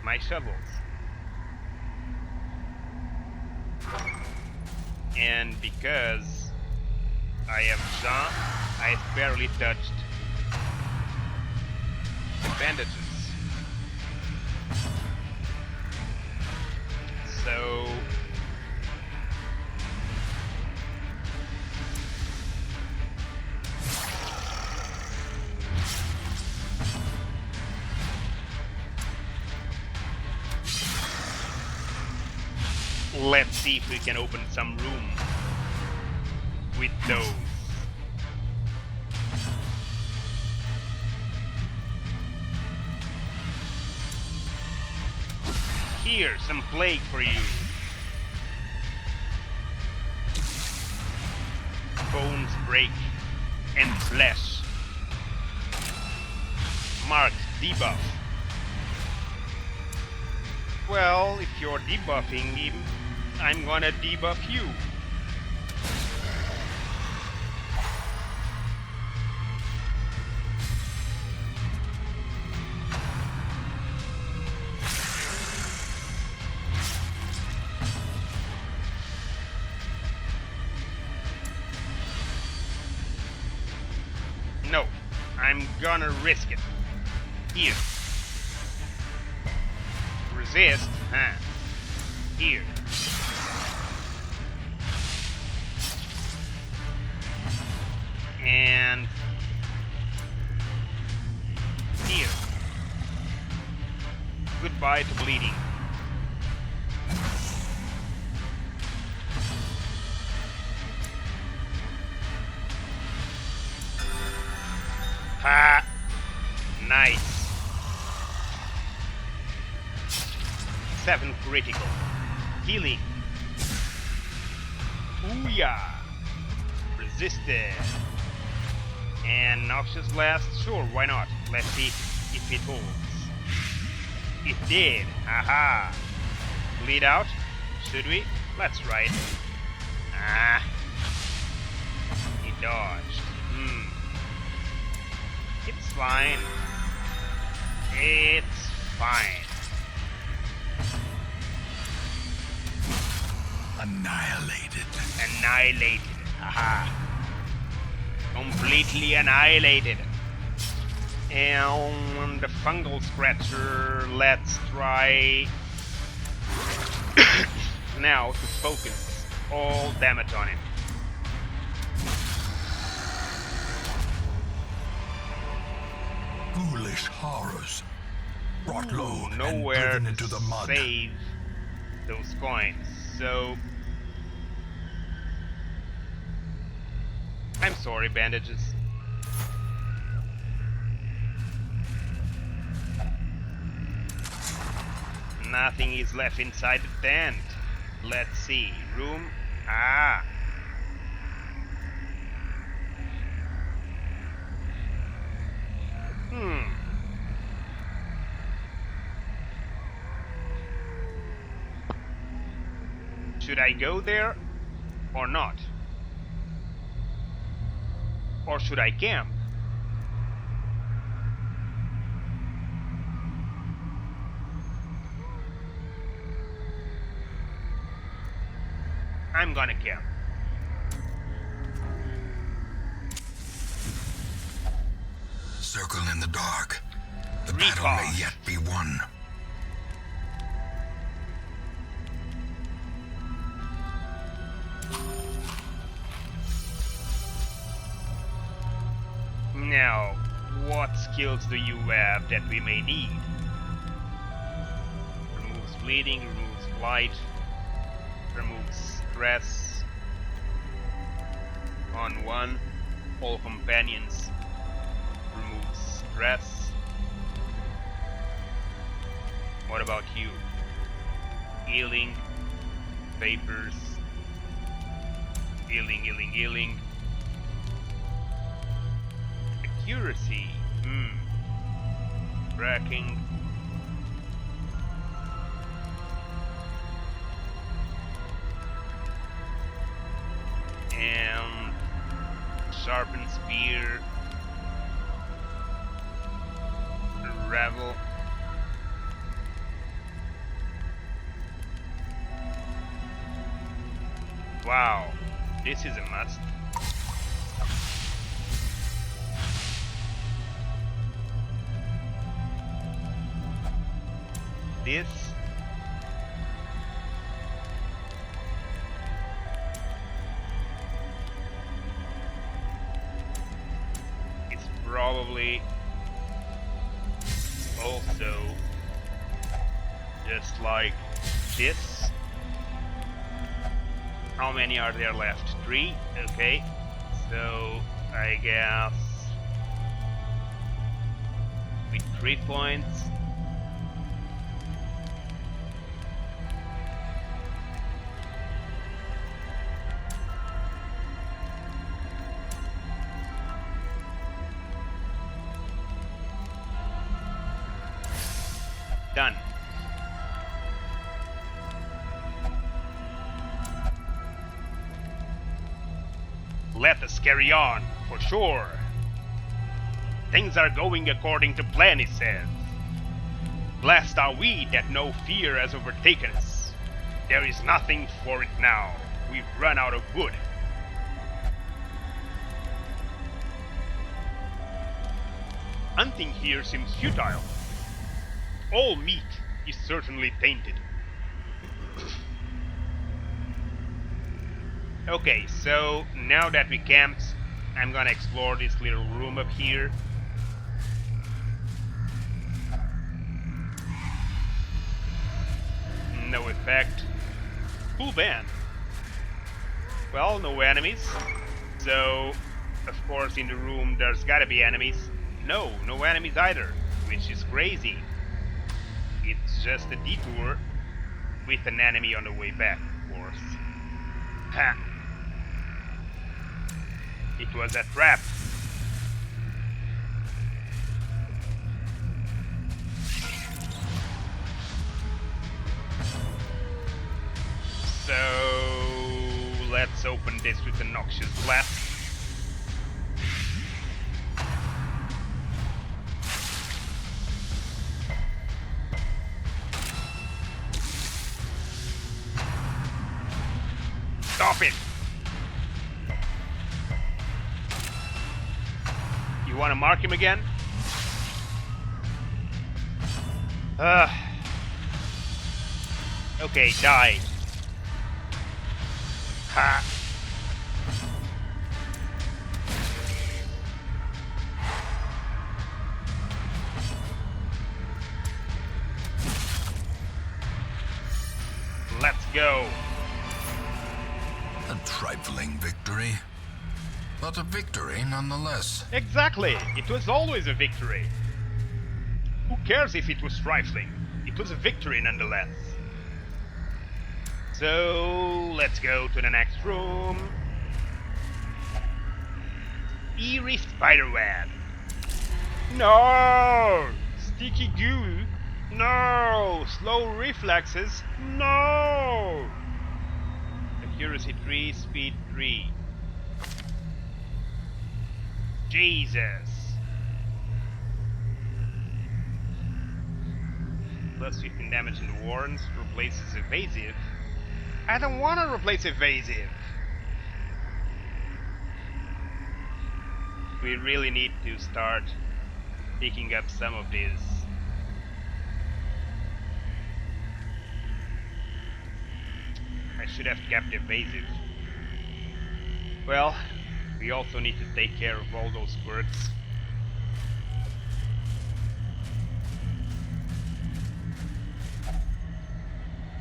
my shovels. And because I have barely touched the bandages. So let's see if we can open some room with those. Here, some plague for you. Bones break and flesh. Marked debuff. Well, if you're debuffing him, I'm gonna debuff you. No, I'm gonna risk it. Here. Resist, huh? Here. And here. Goodbye to bleeding. Ha! Nice. 7 critical. Healing. Booyah! Resisted. And Noxious Blast? Sure, why not? Let's see if it holds. It did. Aha! Bleed out? Should we? Let's try it. Ah. He dodged. It's fine. It's fine. Annihilated. Annihilated. Aha. Completely annihilated. And the fungal scratcher, let's try now to focus all damage on it. Foolish horrors. Brought low and Nowhere driven to into the mud. save those coins. So I'm sorry, bandages. Nothing is left inside the tent. Let's see. Room. Ah. Should I go there or not? Or should I camp? I'm gonna camp. Circle in the dark. The Recon. battle may yet be won. Now, what skills do you have that we may need? Removes bleeding, removes blight, removes stress. On one, all companions. Removes stress. What about you? Healing, vapors, healing. Accuracy, tracking. And sharpen spear, revel. Wow, this is a must. This is probably also just like this. How many are there left? 3? Okay, so I guess with 3 points. Done. Let us carry on, for sure. Things are going according to plan, he says. Blessed are we that no fear has overtaken us. There is nothing for it now. We've run out of wood. Hunting here seems futile. All meat is certainly tainted. Okay, so now that we camped, I'm gonna explore this little room up here. No effect. Cool band. Well, no enemies. So, of course, in the room there's gotta be enemies. No enemies either, which is crazy. It's just a detour with an enemy on the way back, of course. Ha! It was a trap. So let's open this with a noxious blast. Stop it! You want to mark him again? Okay, die. Ha! Let's go. A trifling victory. But a victory nonetheless. Exactly! It was always a victory. Who cares if it was trifling? It was a victory nonetheless. So, let's go to the next room. Eerie spiderweb. No! Sticky goo. No! Slow reflexes. No! Accuracy 3, speed 3. Jesus! Plus 15 damage in the warrants replaces evasive. I don't want to replace evasive! We really need to start picking up some of these. I should have kept evasive. Well, we also need to take care of all those quirks.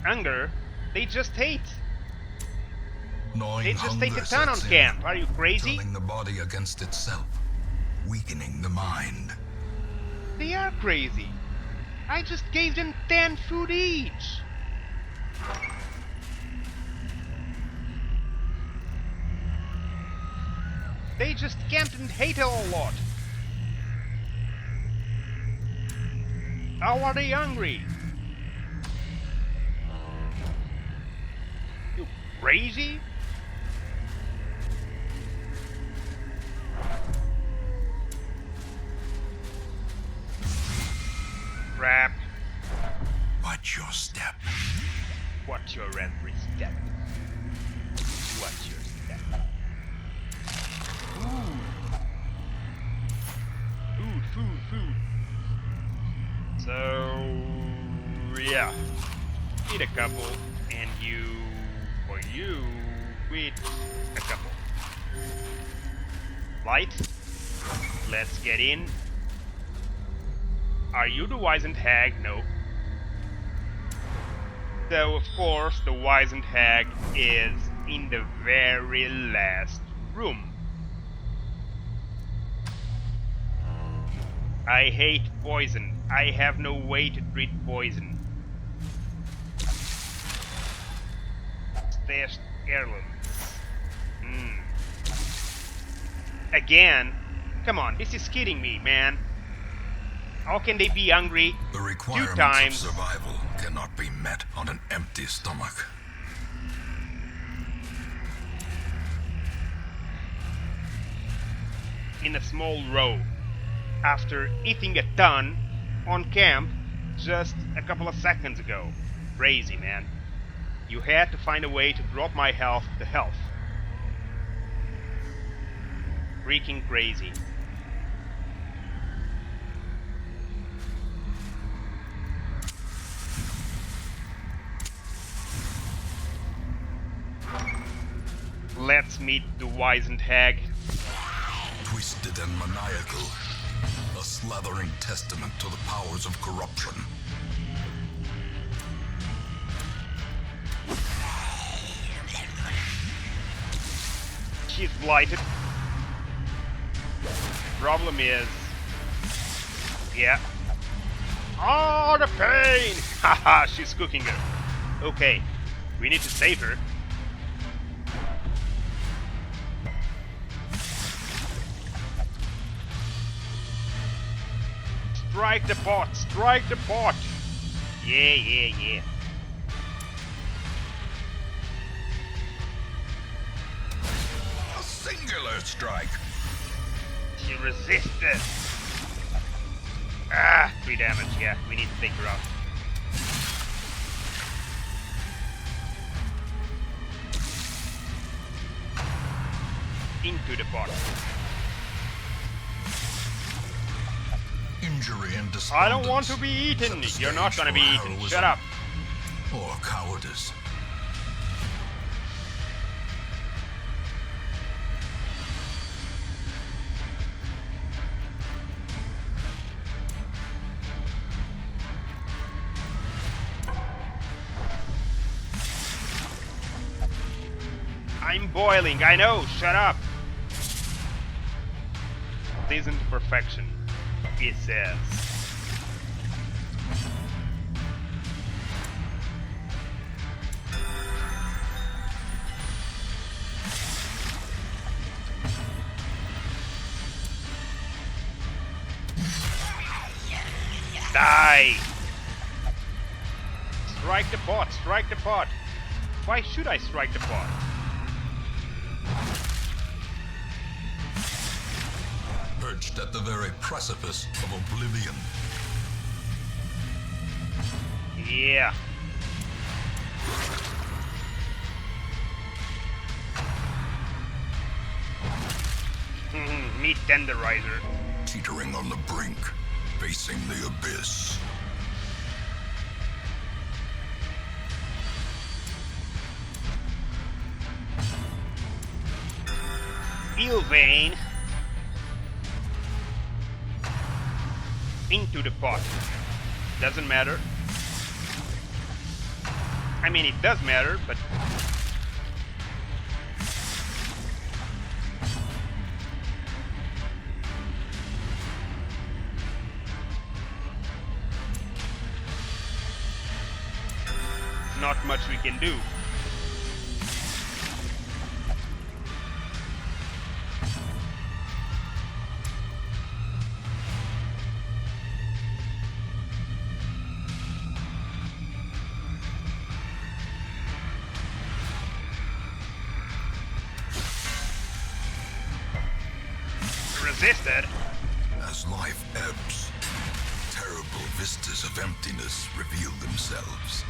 Hunger? They just hate! Gnawing They just take hunger a ton on sets in, camp. Are you crazy? turning the body against itself, weakening the mind. They are crazy. I just gave them 10 food each. They just camped and hate a whole lot. How are they hungry? You crazy? Crap. Watch your step. Watch your every step. Watch your step. Food. So, yeah. Eat a couple, and you, eat a couple. Light, let's get in. Are you the Wizened Hag? No. So, of course, the Wizened Hag is in the very last room. I hate poison. I have no way to treat poison. Stashed heirlooms. Again? Come on, this is kidding me, man. How can they be hungry The 2 requirements times? of survival cannot be met on an empty stomach. In a small row? After eating a ton on camp just a couple of seconds ago. Crazy, man. You had to find a way to drop my health to health. Freaking crazy. Let's meet the Wizened Hag. Twisted and maniacal. A slathering testament to the powers of corruption. She's blighted. Problem is... yeah. Oh, the pain! Haha, she's cooking her. Okay, we need to save her. Strike the pot! Strike the pot! Yeah. A singular strike. She resisted! Ah, 3 damage, yeah, we need to take her out. Into the pot. Injury and despondence. I don't want to be eaten! You're not gonna be eaten, shut up! Or cowardice. I'm boiling, I know, shut up! art isn't perfection, he says. Die! Strike the pot, strike the pot! Why should I strike the pot? Perched at the very precipice of oblivion. Yeah. Meat tenderizer. Teetering on the brink, facing the abyss. Eel vein. Into the pot. Doesn't matter. I mean, it does matter, but... not much we can do. Resisted. As life ebbs, terrible vistas of emptiness reveal themselves.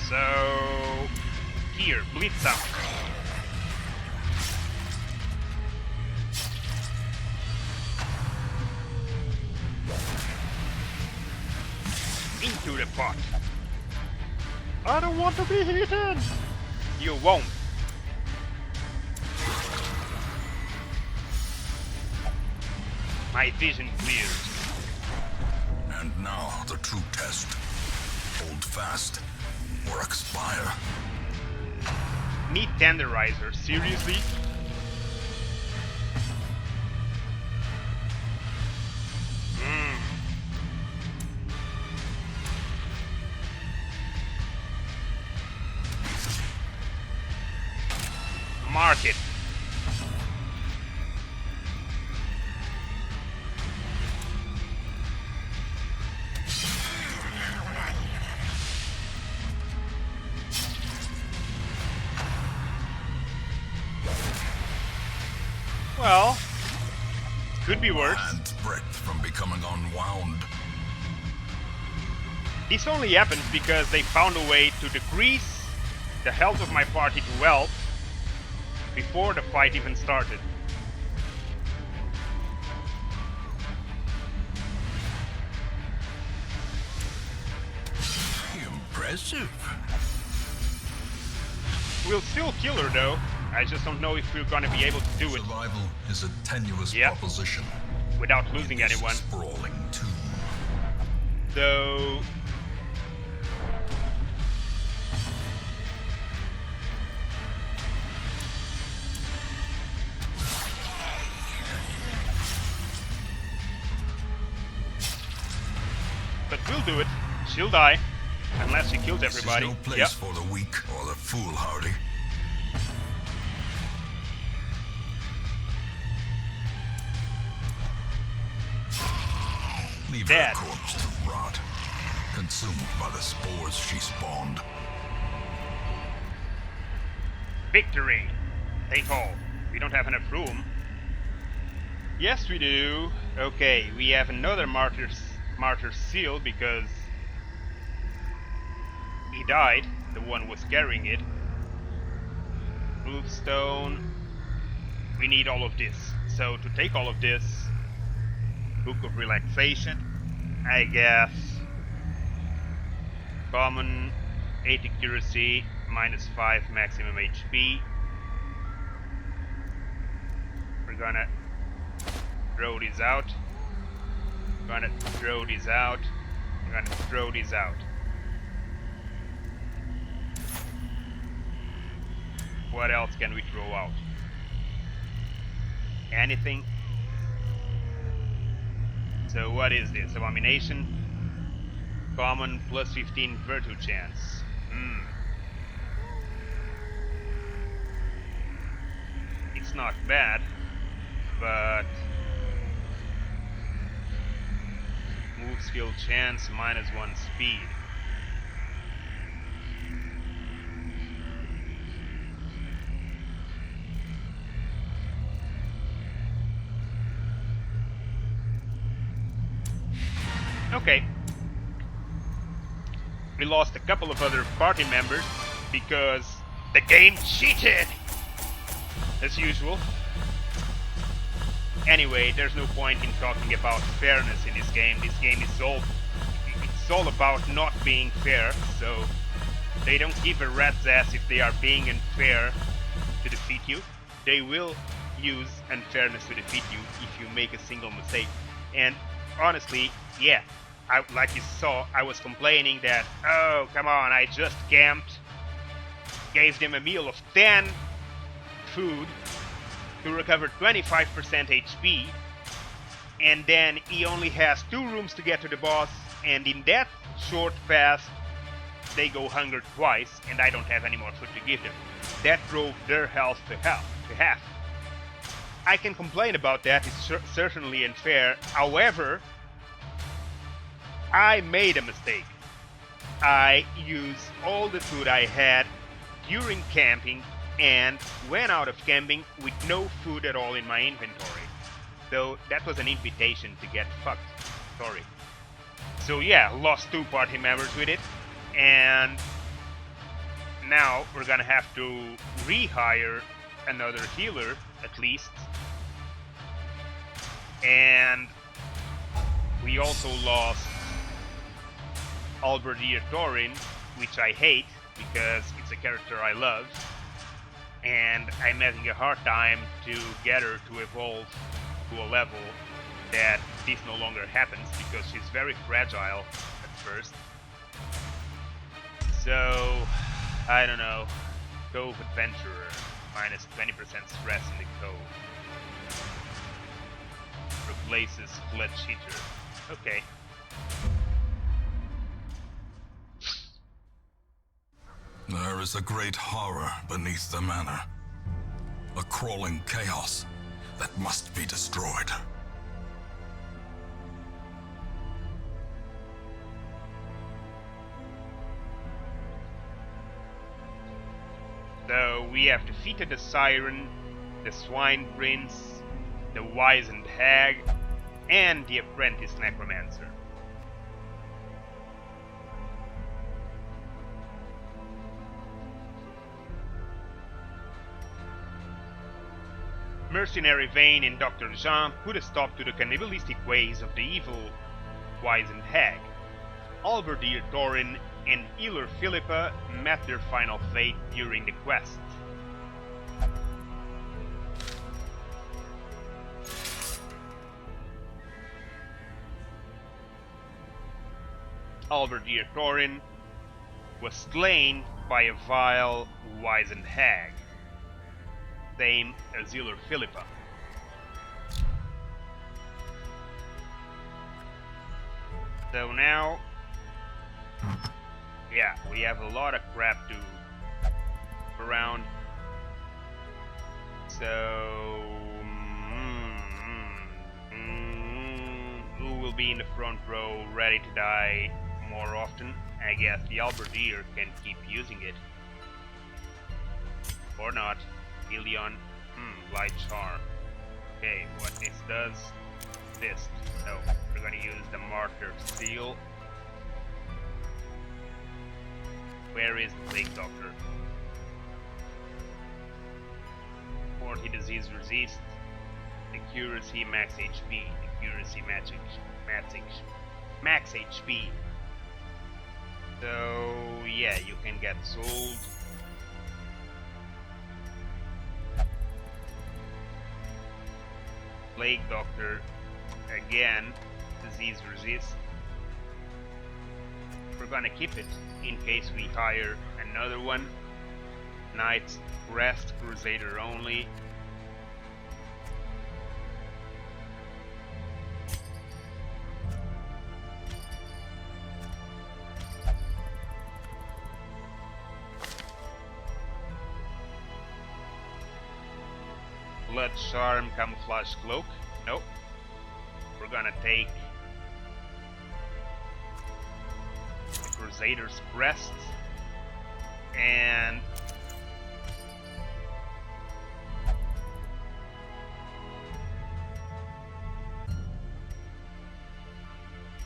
So... here, blitz out. Into the pot. I don't want to be heated! You won't. My vision clears. And now the true test. Hold fast or expire. Meat tenderizer, seriously? Mark it. Well, could be worse. Hand's breadth from becoming unwound. This only happens because they found a way to decrease the health of my party to wealth before the fight even started. Impressive. We'll still kill her though. I just don't know if we're gonna be able to do it Survival is a tenuous proposition. without losing in this anyone. sprawling tomb. Though... but we'll do it. She'll die. Unless she kills everybody. This is no place for the weak or the foolhardy. Leave her corpse to rot, consumed by the spores she spawned. Victory! Take all. We don't have enough room. Yes, we do. Okay, we have another martyr seal because he died. The one was carrying it. Bluestone. We need all of this. So to take all of this, Book of Relaxation, I guess. Common, 8 accuracy, -5 maximum HP. We're gonna throw this out. We're gonna throw this out. We're gonna throw this out. What else can we throw out? anything. So what is this? Abomination? Common plus 15 virtue chance. It's not bad, but move skill chance -1 speed. Okay. We lost a couple of other party members because the game cheated! As usual. Anyway, there's no point in talking about fairness in this game. This game is all about not being fair, so they don't give a rat's ass if they are being unfair to defeat you. They will use unfairness to defeat you if you make a single mistake. And honestly, yeah, like you saw, I was complaining that, oh, come on, I just camped, gave them a meal of 10 food to recover 25% HP, and then he only has 2 rooms to get to the boss, and in that short pass they go hunger twice, and I don't have any more food to give them. That drove their health to half. I can complain about that, it's certainly unfair. However, I made a mistake. I used all the food I had during camping and went out of camping with no food at all in my inventory. So that was an invitation to get fucked. Sorry. So yeah, lost 2 party members with it, and now we're gonna have to rehire another healer at least. And we also lost Alberdir Thorin, which I hate because it's a character I love, and I'm having a hard time to get her to evolve to a level that this no longer happens because she's very fragile at first. So, I don't know, Cove Adventurer, minus 20% stress in the Cove. Replaces Fletch Hitter. Okay. There is a great horror beneath the manor. A crawling chaos that must be destroyed. So we have defeated the Siren, the Swine Prince, the Wizened Hag, and the Apprentice Necromancer. Mercenary Vane and Dr. Jean put a stop to the cannibalistic ways of the evil Wizened Hag. Alberdir Thorin and healer Philippa met their final fate during the quest. Alberdir Thorin was slain by a vile Wizened Hag, same as healer Philippa. So now, yeah, we have a lot of crap to around. So, who will be in the front row, ready to die more often? I guess the Alberdir can keep using it, or not. Ilion, Light Charm. Okay, what this does? This. So, we're gonna use the Martyr Seal. Where is the Plague Doctor? 40 disease resist. Accuracy max HP. Accuracy max HP. So, yeah, you can get sold. Plague Doctor, again, disease resist. We're gonna keep it in case we hire another one. Knight's Rest Crusader only. Blood Charm, Camouflage Cloak. Nope. We're gonna take the Crusader's Crest and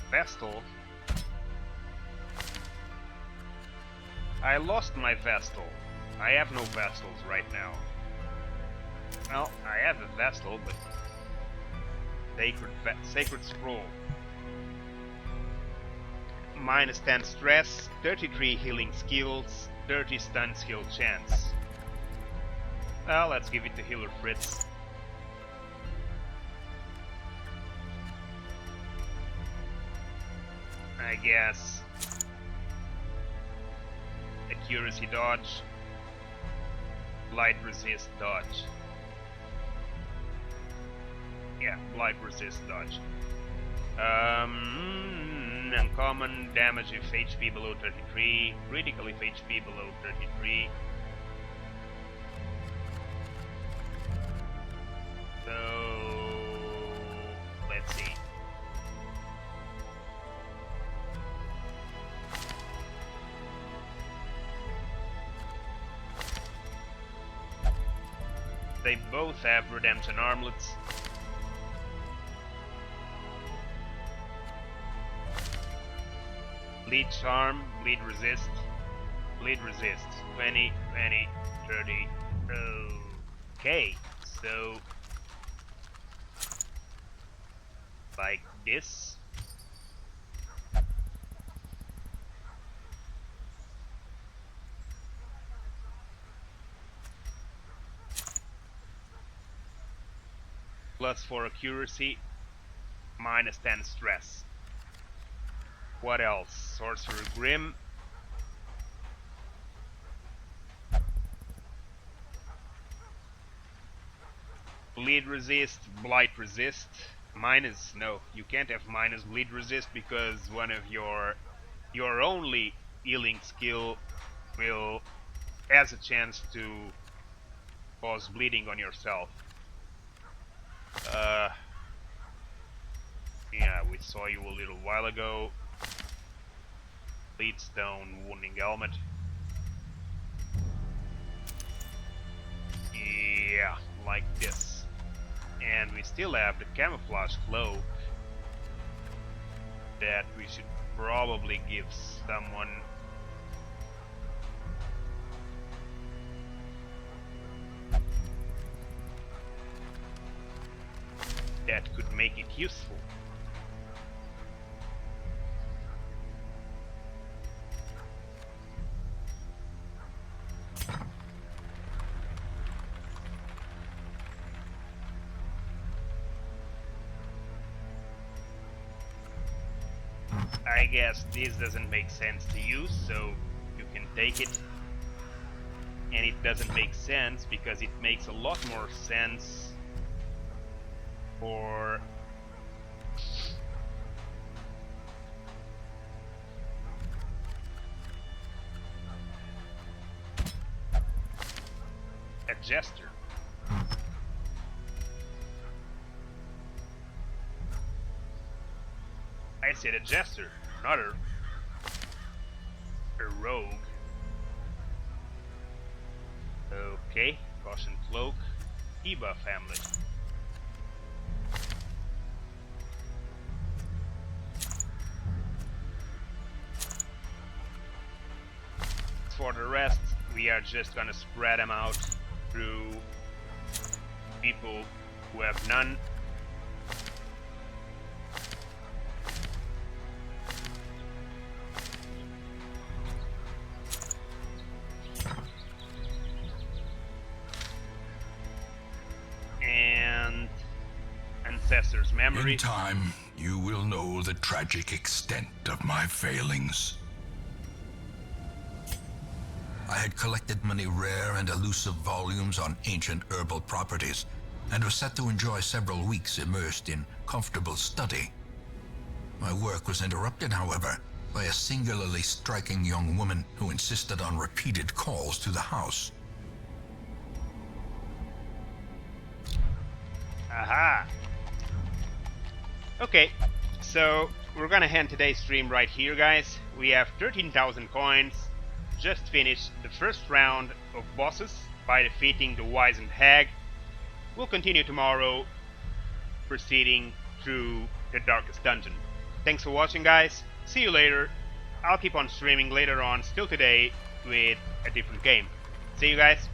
Vestal. I lost my Vestal. I have no Vestals right now. Well, I have a Vestal, but Sacred Scroll. Minus 10 stress, 33 healing skills, 30 stun skill chance. Well, let's give it to Healer Fritz. I guess. Accuracy dodge. Blight resist dodge. Yeah, Blight resist dodge. Uncommon damage if HP below 33, critical if HP below 33. So let's see. They both have redemption armlets. Bleed Charm, Bleed Resist, Bleed Resist, 20, 20, 30, okay, so, like this. Plus 4 accuracy, minus 10 stress. What else? Sorcerer Grim. Bleed resist, blight resist. Minus, no, you can't have minus bleed resist because one of your only healing skill has a chance to cause bleeding on yourself. Yeah, we saw you a little while ago. Bleedstone, Wounding Helmet. Yeah, like this. And we still have the Camouflage Cloak that we should probably give someone. That could make it useful. I guess this doesn't make sense to you, so you can take it. And it doesn't make sense because it makes a lot more sense for a Jester. I said a Jester, not a rogue. Okay, Caution Cloak, debuff Hamlet. For the rest, we are just gonna spread them out through people who have none. Memory. In time, you will know the tragic extent of my failings. I had collected many rare and elusive volumes on ancient herbal properties, and was set to enjoy several weeks immersed in comfortable study. My work was interrupted, however, by a singularly striking young woman who insisted on repeated calls to the house. Aha! Okay, so we're gonna end today's stream right here, guys. We have 13,000 coins. Just finished the first round of bosses by defeating the Wizened Hag. We'll continue tomorrow, proceeding through the darkest dungeon. Thanks for watching, guys. See you later. I'll keep on streaming later on, still today, with a different game. See you guys.